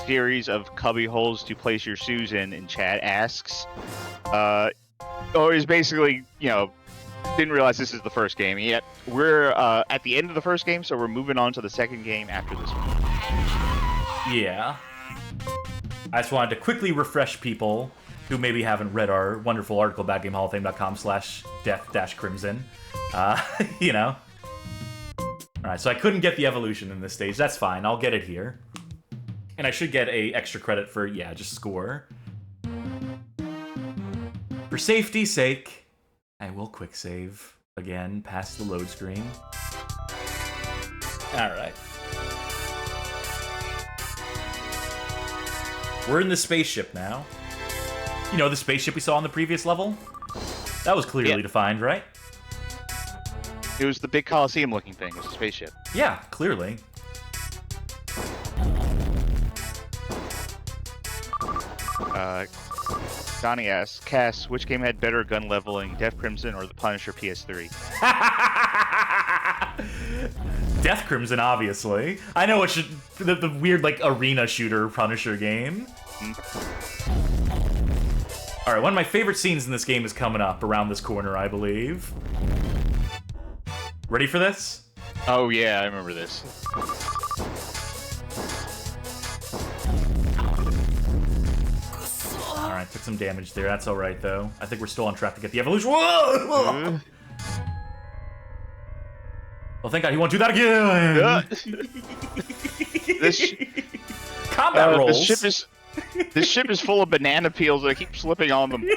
series of cubby holes to place your shoes in chat asks. Or is basically, you know, didn't realize this is the first game yet. We're at the end of the first game, so we're moving on to the second game after this one. Yeah. I just wanted to quickly refresh people who maybe haven't read our wonderful article, badgamehallofame.com/death-crimson. You know. Alright, so I couldn't get the evolution in this stage. That's fine. I'll get it here. And I should get a extra credit for, yeah, just score. For safety's sake, I will quick save again past the load screen. Alright. We're in the spaceship now. You know, the spaceship we saw in the previous level? That was clearly defined, right? It was the big Coliseum-looking thing. It was a spaceship. Yeah, clearly. Donnie asks, Cass, which game had better gun leveling, Death Crimson or the Punisher PS3? Death Crimson, obviously. I know it should... The weird, like, arena shooter Punisher game. Alright, one of my favorite scenes in this game is coming up around this corner, I believe. Ready for this? Oh yeah, I remember this. Alright, took some damage there. That's alright, though. I think we're still on track to get the evolution. Whoa! Well, thank God he won't do that again! Combat rolls! This ship is full of banana peels and I keep slipping on them.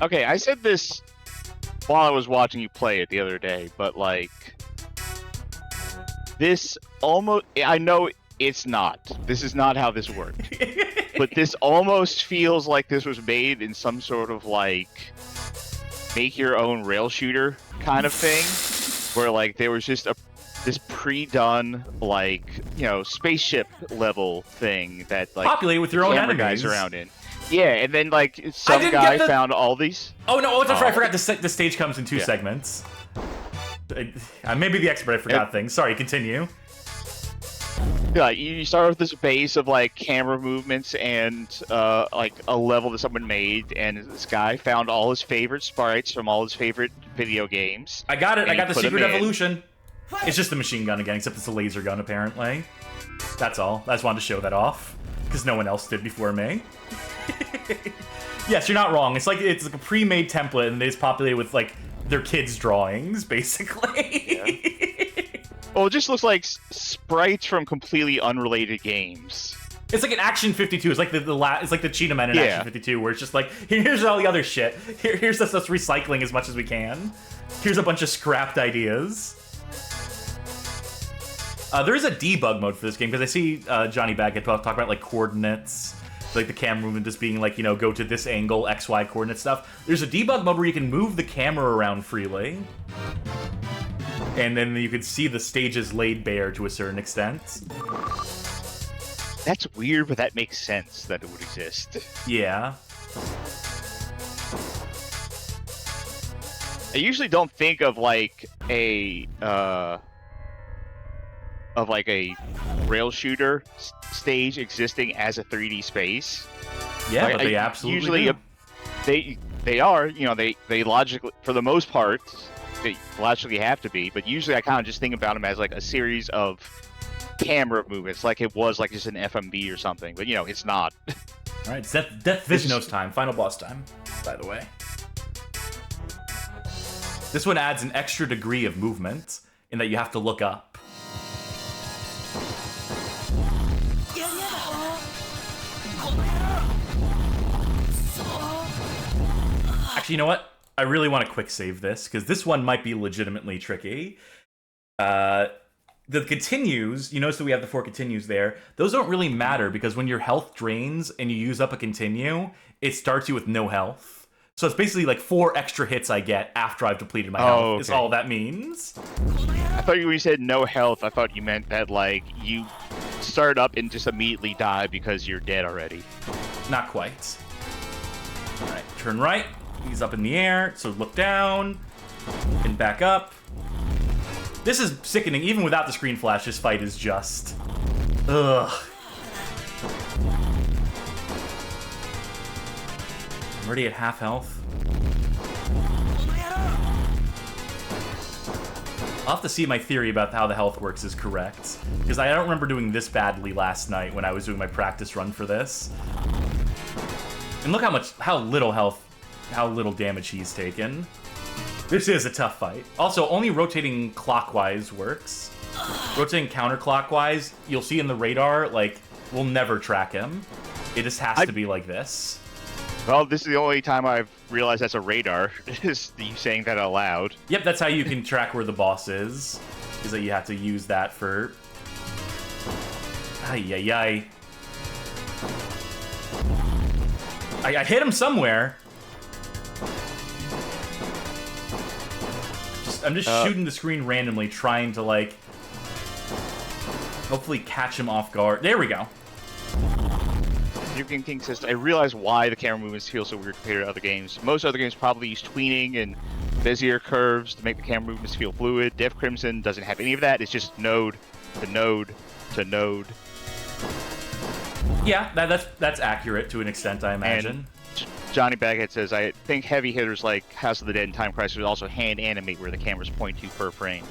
Okay, I said this while I was watching you play it the other day, but like... This almost... I know it's not. This is not how this worked. But this almost feels like this was made in some sort of like... make your own rail shooter kind of thing. Where like there was just this pre-done like, you know, spaceship level thing that like... populate with your own enemies. Guys around in. Yeah, and then like some guy found all these. Oh no! That's right. I forgot the stage comes in 2 segments. I may be the expert. I forgot things. Sorry. Continue. Yeah, you start with this base of like camera movements and like a level that someone made, and this guy found all his favorite sprites from all his favorite video games. I got it. I got the secret evolution. It's just a machine gun again, except it's a laser gun apparently. That's all. I just wanted to show that off because no one else did before me. Yes, you're not wrong. It's like a pre-made template, and they just populate with like their kids' drawings, basically. Yeah. Well, it just looks like sprites from completely unrelated games. It's like an Action 52. It's like it's like the Cheetah Men in Action 52, where it's just like, here's all the other shit. Here's us recycling as much as we can. Here's a bunch of scrapped ideas. There is a debug mode for this game, because I see Johnny Baggett talk about like coordinates, like the camera movement just being like, go to this angle, XY coordinate stuff. There's a debug mode where you can move the camera around freely. And then you can see the stages laid bare to a certain extent. That's weird, but that makes sense that it would exist. Yeah. I usually don't think of like a rail shooter stage existing as a 3D space. Yeah, like, but they absolutely usually do. They are, they logically, for the most part, they logically have to be, but usually I kind of just think about them as like a series of camera movements, like it was like just an FMV or something, but it's not. All right, it's Death Visionos time, final boss time, by the way. This one adds an extra degree of movement in that you have to look up. Actually, you know what? I really want to quick save this, because this one might be legitimately tricky. The continues, you notice that we have the 4 continues there. Those don't really matter, because when your health drains and you use up a continue, it starts you with no health. So it's basically like 4 extra hits I get after I've depleted my health. Okay. Is all that means. I thought when you said no health, I thought you meant that like you start up and just immediately die because you're dead already. Not quite. All right, turn right. He's up in the air, so look down and back up. This is sickening. Even without the screen flash, this fight is just... ugh. I'm already at half health. I'll have to see if my theory about how the health works is correct, because I don't remember doing this badly last night when I was doing my practice run for this. And look how little damage he's taken. This is a tough fight. Also, only rotating clockwise works. Rotating counterclockwise, you'll see in the radar, like, we'll never track him. It just has to be like this. Well, this is the only time I've realized that's a radar, is you saying that out loud. Yep, that's how you can track where the boss is that you have to use that for... Ay. I hit him somewhere. I'm just shooting the screen randomly, trying to, like, hopefully catch him off guard. There we go. Nuking King says, I realize why the camera movements feel so weird compared to other games. Most other games probably use tweening and Bezier curves to make the camera movements feel fluid. Def Crimson doesn't have any of that. It's just node to node to node. Yeah, that's accurate to an extent, I imagine. And Johnny Baghead says, I think heavy hitters like House of the Dead and Time Crisis also hand animate where the cameras point to per frame.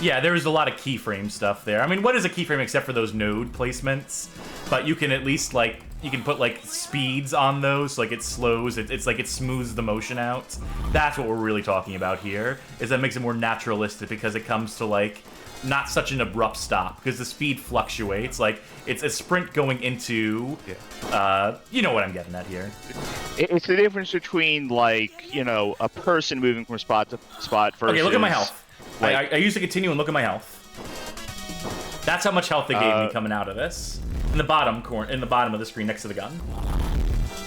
Yeah, there's a lot of keyframe stuff there. I mean, what is a keyframe except for those node placements? But you can at least, like, you can put, like, speeds on those, so, like, it slows, it's like it smooths the motion out. That's what we're really talking about here, is that makes it more naturalistic because it comes to, like, not such an abrupt stop, because the speed fluctuates. Like, it's a sprint going into, you know what I'm getting at here. It's the difference between, like, you know, a person moving from spot to spot versus... Okay, look at my health. Like, I used to continue and look at my health. That's how much health they gave me coming out of this. In the bottom of the screen next to the gun.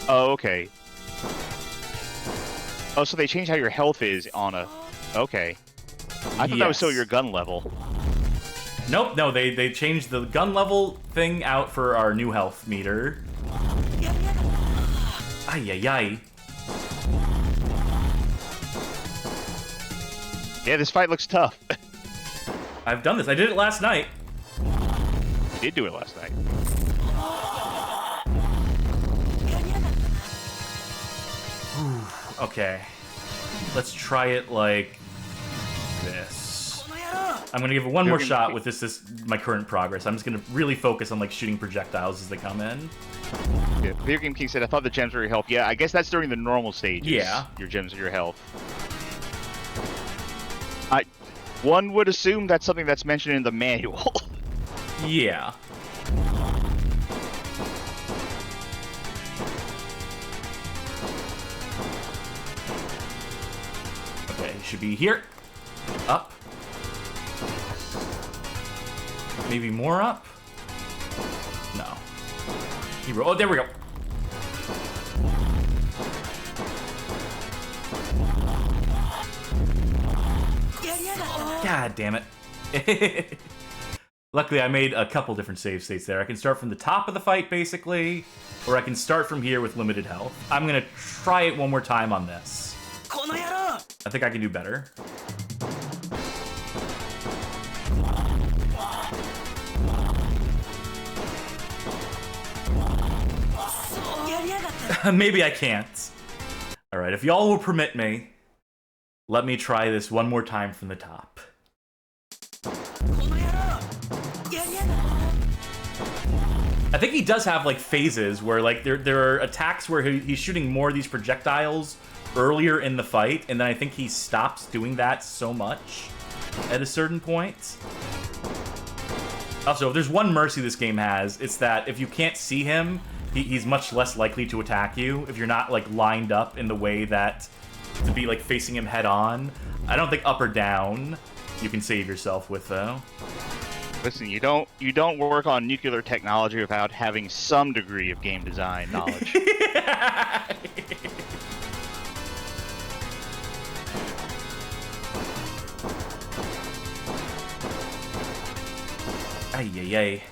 Oh, okay. Oh, so they changed how your health is on a... Okay. I thought that was still your gun level. Nope, no, they changed the gun level thing out for our new health meter. Ay. Yeah, this fight looks tough. I've done this. I did it last night. You did do it last night. Okay. Let's try it like this. I'm gonna give it one more Video shot Game with this my current progress. I'm just gonna really focus on like shooting projectiles as they come in. Yeah, Video Game King said, I thought the gems were your health. Yeah, I guess that's during the normal stages. Yeah. Your gems are your health. One would assume that's something that's mentioned in the manual. Yeah. Okay, he should be here. Up. Maybe more up? No. Oh, there we go. God damn it. Luckily, I made a couple different save states there. I can start from the top of the fight, basically, or I can start from here with limited health. I'm gonna try it one more time on this. I think I can do better. Maybe I can't. Alright, if y'all will permit me, let me try this one more time from the top. I think he does have like phases where like there are attacks where he's shooting more of these projectiles earlier in the fight, and then I think he stops doing that so much at a certain point. Also, if there's one mercy this game has, it's that if you can't see him, he's much less likely to attack you if you're not like lined up in the way that to be like facing him head on. I don't think up or down you can save yourself with though. Listen, you don't work on nuclear technology without having some degree of game design knowledge. Ay.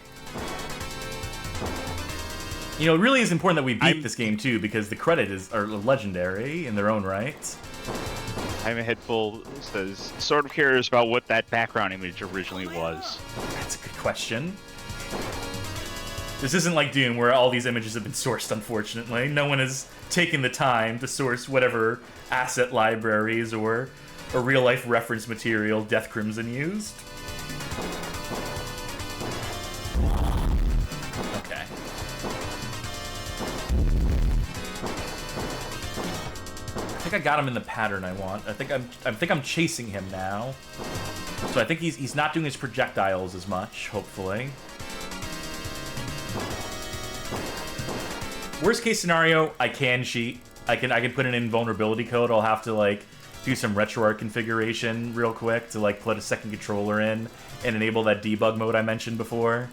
You know, it really is important that we beat this game too, because the credits are legendary in their own right. I'm a Headful says, sort of curious about what that background image originally was. That's a good question. This isn't like Doom, where all these images have been sourced, unfortunately. No one has taken the time to source whatever asset libraries or real-life reference material Death Crimson used. Okay. I think I got him in the pattern I want. I think I'm chasing him now. So I think he's not doing his projectiles as much, hopefully. Worst case scenario, I can cheat. I can put an invulnerability code. I'll have to like do some RetroArch configuration real quick to like put a second controller in and enable that debug mode I mentioned before.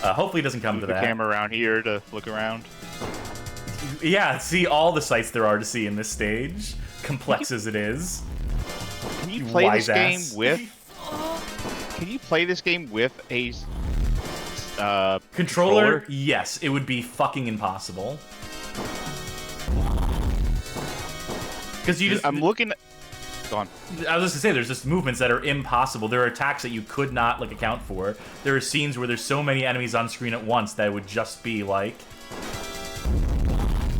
Hopefully it doesn't come to that. Move the camera around here to look around. Yeah, see all the sights there are to see in this stage, complex as it is. Can you play this game with? Can you play this game with a controller? Yes, it would be fucking impossible. Because you just. I'm looking. Go on. I was just gonna say, there's just movements that are impossible. There are attacks that you could not like account for. There are scenes where there's so many enemies on screen at once that it would just be like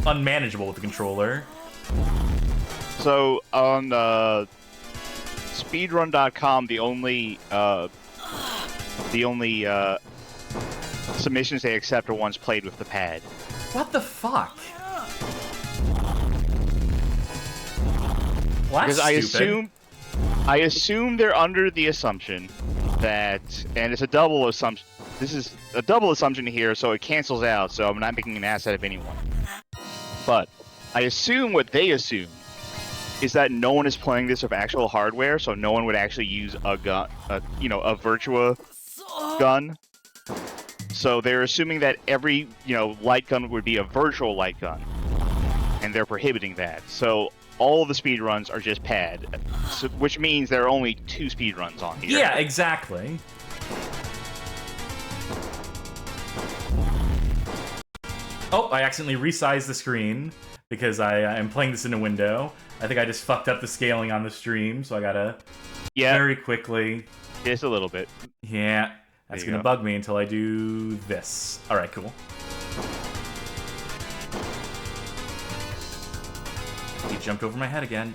unmanageable with the controller. So on speedrun.com, the only submissions they accept are ones played with the pad. What the fuck? Well, that's because stupid. I assume they're under the assumption that, and it's a double assumption. This is a double assumption here, so it cancels out. So I'm not making an ass out of anyone. But I assume what they assume is that no one is playing this with actual hardware, so no one would actually use a gun, a Virtua gun. So they're assuming that every, light gun would be a virtual light gun, and they're prohibiting that. So all of the speedruns are just pad, which means there are only 2 speedruns on here. Yeah, exactly. Oh, I accidentally resized the screen because I am playing this in a window. I think I just fucked up the scaling on the stream, so I gotta very quickly. Just a little bit. Yeah, that's gonna bug me until I do this. All right, cool. He jumped over my head again.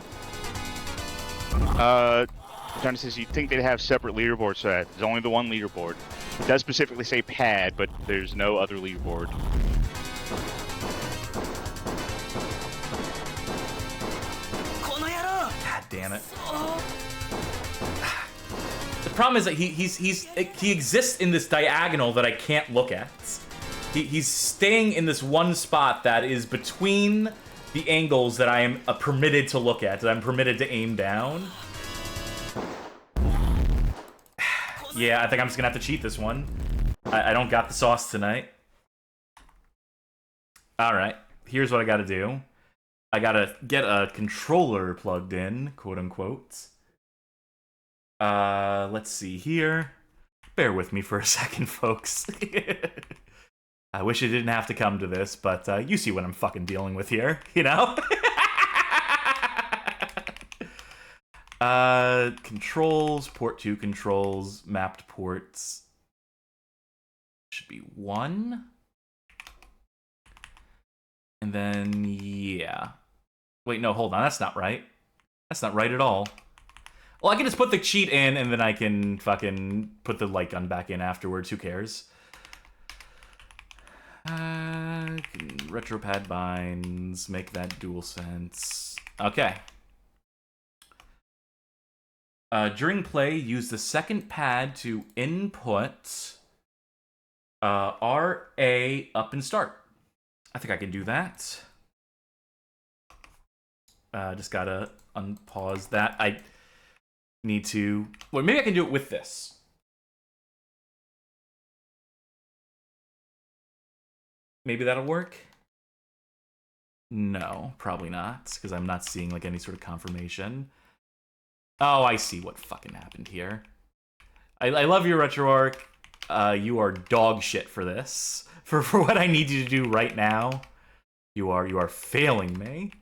Johnny says you'd think they'd have separate leaderboards for that. There's only the one leaderboard. It does specifically say pad, but there's no other leaderboard. God damn it. The problem is that he exists in this diagonal that I can't look at. He's staying in this one spot that is between the angles that I am permitted to look at, that I'm permitted to aim down. Yeah, I think I'm just gonna have to cheat this one. I don't got the sauce tonight. Alright, here's what I gotta do. I gotta get a controller plugged in, quote unquote. Let's see here. Bear with me for a second, folks. I wish it didn't have to come to this, but you see what I'm fucking dealing with here, you know? Controls, port 2 controls, mapped ports. Should be 1. And then, yeah. Wait, no, hold on, that's not right. That's not right at all. Well, I can just put the cheat in, and then I can fucking put the light gun back in afterwards, who cares? Retropad binds, make that dual sense. Okay. During play, use the second pad to input RA up and start. I think I can do that. Just gotta unpause that. I need to... Well, maybe I can do it with this. Maybe that'll work? No, probably not, because I'm not seeing like any sort of confirmation. Oh, I see what fucking happened here. I love your RetroArch. You are dog shit for this. For what I need you to do right now. You are failing me.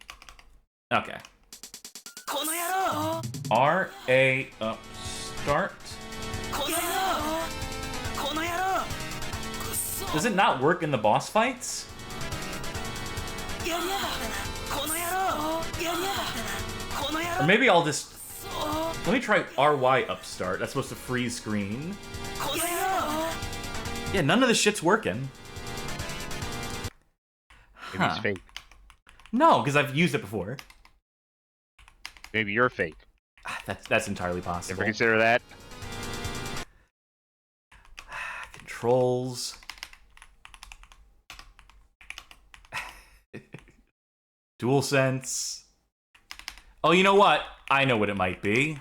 Okay. RA up start. Does it not work in the boss fights? Or maybe I'll just... Let me try RY upstart. That's supposed to freeze screen. Yeah, none of this shit's working. Maybe it's fake. No, because I've used it before. Maybe you're fake. That's entirely possible. Ever consider that? Controls. DualSense. Oh, you know what? I know what it might be.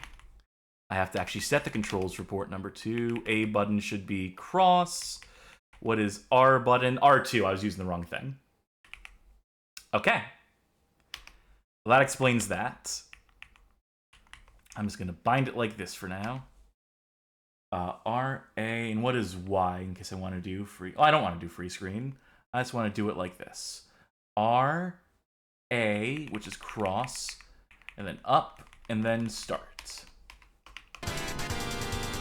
I have to actually set the controls for port number 2. A button should be cross. What is R button? R2. I was using the wrong thing. Okay. Well, that explains that. I'm just going to bind it like this for now. RA, and what is Y in case I want to do free... Oh, I don't want to do free screen. I just want to do it like this. RA, which is cross, and then up, and then start.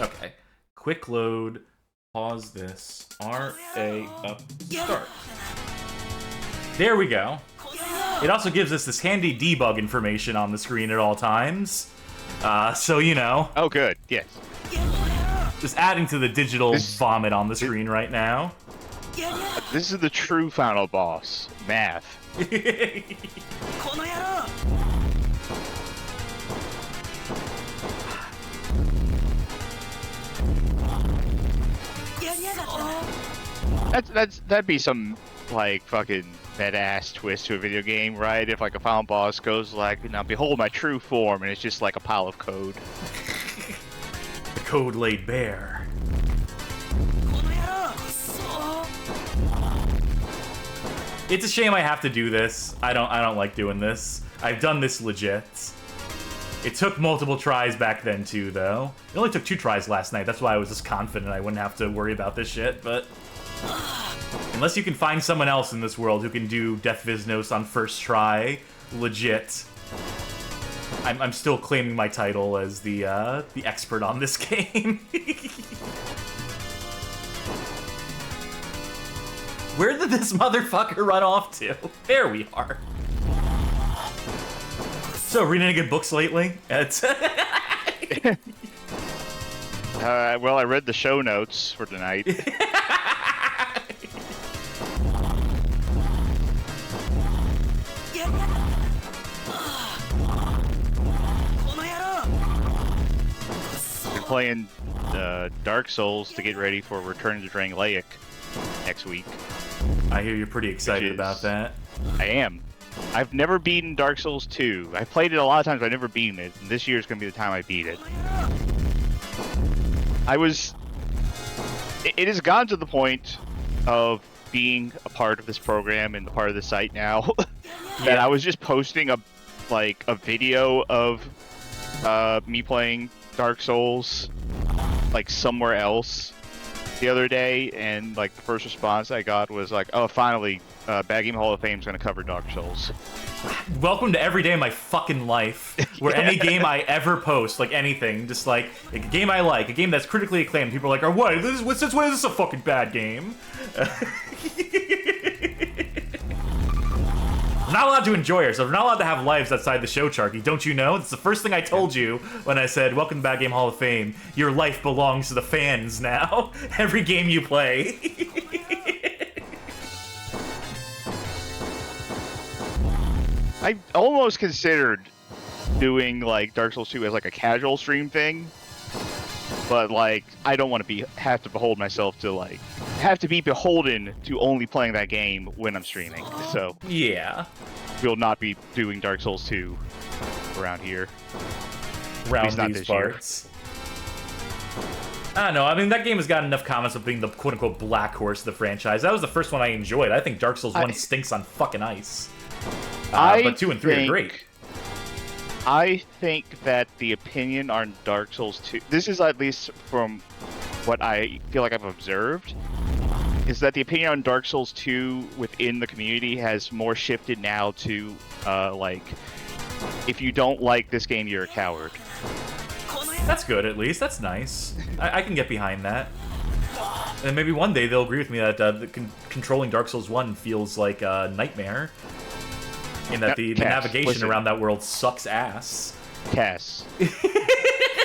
Okay. Quick load, pause this, RA, up, start. There we go. It also gives us this handy debug information on the screen at all times. So, you know. Oh, good. Yes. Just adding to the digital vomit on the screen right now. This is the true final boss. Math. That'd be some like fucking badass twist to a video game, right? If like a final boss goes like, now behold my true form, and it's just like a pile of code. The code laid bare. It's a shame I have to do this. I don't like doing this. I've done this legit. It took multiple tries back then too, though. It only took 2 tries last night. That's why I was just confident I wouldn't have to worry about this shit, but... Unless you can find someone else in this world who can do Death Visnos on first try, legit. I'm still claiming my title as the expert on this game. Where did this motherfucker run off to? There we are. So, reading any good books lately? It's Well, I read the show notes for tonight. Been playing Dark Souls to get ready for Return to Drangleic next week. I hear you're pretty excited about that. I am. I've never beaten Dark Souls 2. I played it a lot of times, but I've never beaten it. And this year is going to be the time I beat it. It has gone to the point of being a part of this program and the part of the site now that I was just posting a video of me playing Dark Souls like somewhere else the other day, and like the first response I got was like, "Oh, finally, Bad Game Hall of Fame is going to cover Dark Souls." Welcome to every day of my fucking life, where any game I ever post, like anything, just like a game I like, a game that's critically acclaimed, people are like, "Oh, what? Why is this a fucking bad game?" We're not allowed to enjoy ourselves. We're not allowed to have lives outside the show, Charkie. Don't you know? It's the first thing I told you when I said, "Welcome to Bad Game Hall of Fame. Your life belongs to the fans now. Every game you play." I almost considered doing like Dark Souls 2 as like a casual stream thing, but like I don't want to have to be beholden to only playing that game when I'm streaming. So yeah, we'll not be doing Dark Souls 2 around here. Around these parts. I don't know. I mean, that game has got enough comments of being the quote-unquote black horse of the franchise. That was the first one I enjoyed. I think Dark Souls 1 stinks on fucking ice. But 2 and 3 are great. I think that the opinion on Dark Souls 2, this is at least from what I feel like I've observed, is that the opinion on Dark Souls 2 within the community has more shifted now to, like, if you don't like this game, you're a coward. That's good, at least. That's nice. I can get behind that. And maybe one day they'll agree with me that controlling Dark Souls 1 feels like a nightmare. In that the navigation around that world sucks ass. Cass.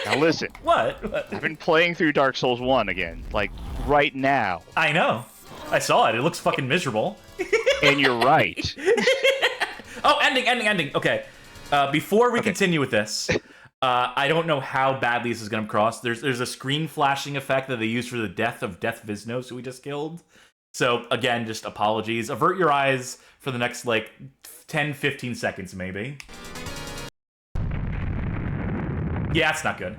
Now listen. What? I've been playing through Dark Souls 1 again, like, right now. I know. I saw it. It looks fucking miserable. And you're right. Oh, ending. Okay. Before we continue with this, I don't know how badly this is going to cross. There's a screen flashing effect that they use for the death of Death Viznos, who we just killed. So, again, just apologies. Avert your eyes for the next, like, 10-15 seconds, maybe. Yeah, it's not good.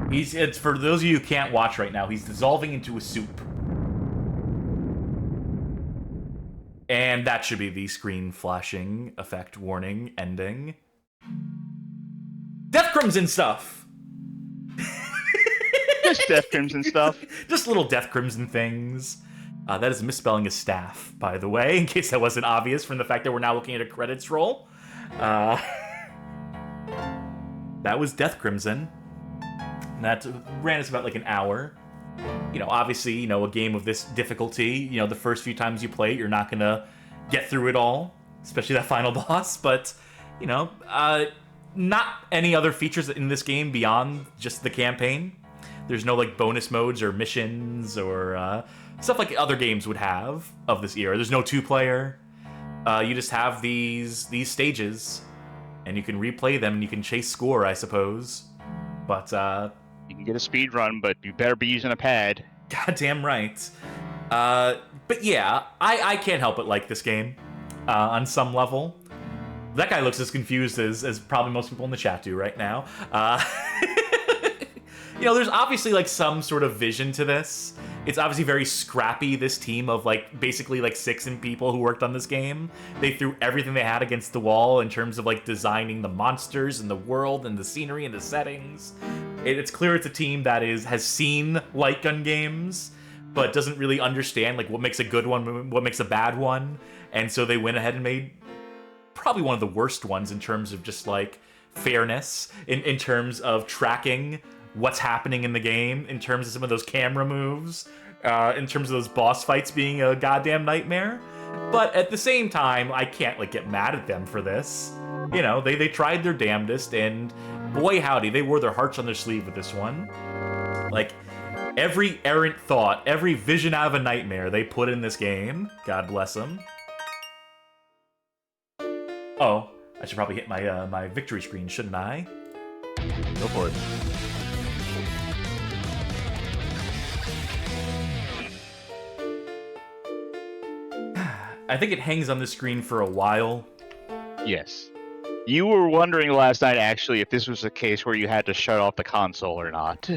It's for those of you who can't watch right now, he's dissolving into a soup. And that should be the screen flashing effect warning ending. Death Crimson stuff! Just Death Crimson stuff. Just little Death Crimson things. That is misspelling a staff, by the way, in case that wasn't obvious from the fact that we're now looking at a credits roll. That was Death Crimson. And that ran us about like an hour. You know, obviously, you know, a game of this difficulty, you know, the first few times you play it, you're not gonna get through it all, especially that final boss, but, you know, not any other features in this game beyond just the campaign. There's no, like, bonus modes or missions or stuff like other games would have of this era. There's no two-player. You just have these stages, and you can replay them, and you can chase score, I suppose. But, you can get a speed run, but you better be using a pad. Goddamn right. But yeah, I can't help but like this game on some level. That guy looks as confused as probably most people in the chat do right now. You know, there's obviously like some sort of vision to this. It's obviously very scrappy, this team of like basically like 6 people who worked on this game. They threw everything they had against the wall in terms of like designing the monsters and the world and the scenery and the settings. It's clear it's a team that has seen light gun games, but doesn't really understand like what makes a good one, what makes a bad one. And so they went ahead and made probably one of the worst ones in terms of just like fairness, in terms of tracking what's happening in the game, in terms of some of those camera moves, in terms of those boss fights being a goddamn nightmare. But at the same time, I can't like get mad at them for this. you know, they tried their damnedest, and boy howdy, they wore their hearts on their sleeve with this one. Like, every errant thought, every vision out of a nightmare they put in this game. God bless them. Oh, I should probably hit my my victory screen, shouldn't I? Go for it. I think it hangs on the screen for a while. Yes. You were wondering last night, actually, if this was a case where you had to shut off the console or not.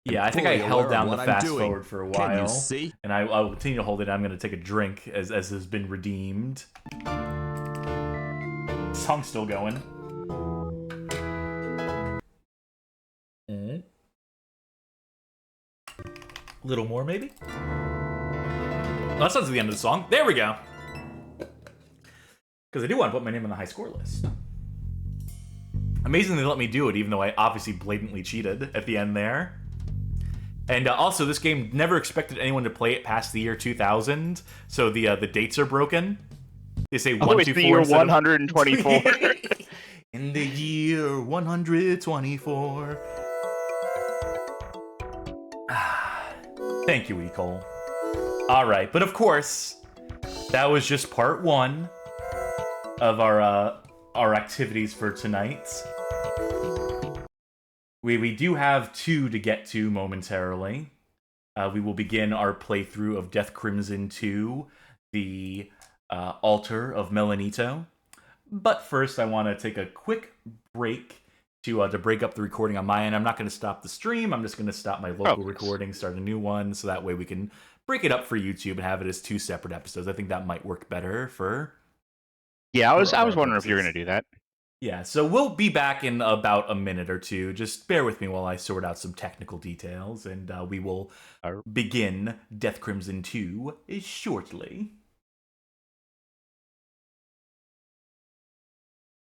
Yeah, I think I fully held aware down of the what I'm fast doing. forward for a while. Can you see? And I'll continue to hold it. I'm going to take a drink as has been redeemed. Song's still going. A little more, maybe? Oh, that sounds like the end of the song. There we go. Because I do want to put my name on the high score list. Amazing they let me do it, even though I obviously blatantly cheated at the end there. And also, this game never expected anyone to play it past the year 2000, so the dates are broken. They say 124 it's the year 124. In the year 124. Thank you, E-Cole. All right, but of course, that was just part one of our activities for tonight. We do have two to get to momentarily. We will begin our playthrough of Death Crimson 2, the Altar of Meranito. But first, I want to take a quick break to break up the recording on my end. I'm not going to stop the stream. I'm just going to stop my local recording, start a new one, so that way we can break it up for YouTube and have it as two separate episodes. I think that might work better for... Yeah, I was wondering if you were going to do that. Yeah, so we'll be back in about a minute or two. Just bear with me while I sort out some technical details, and we will begin Death Crimson 2 shortly.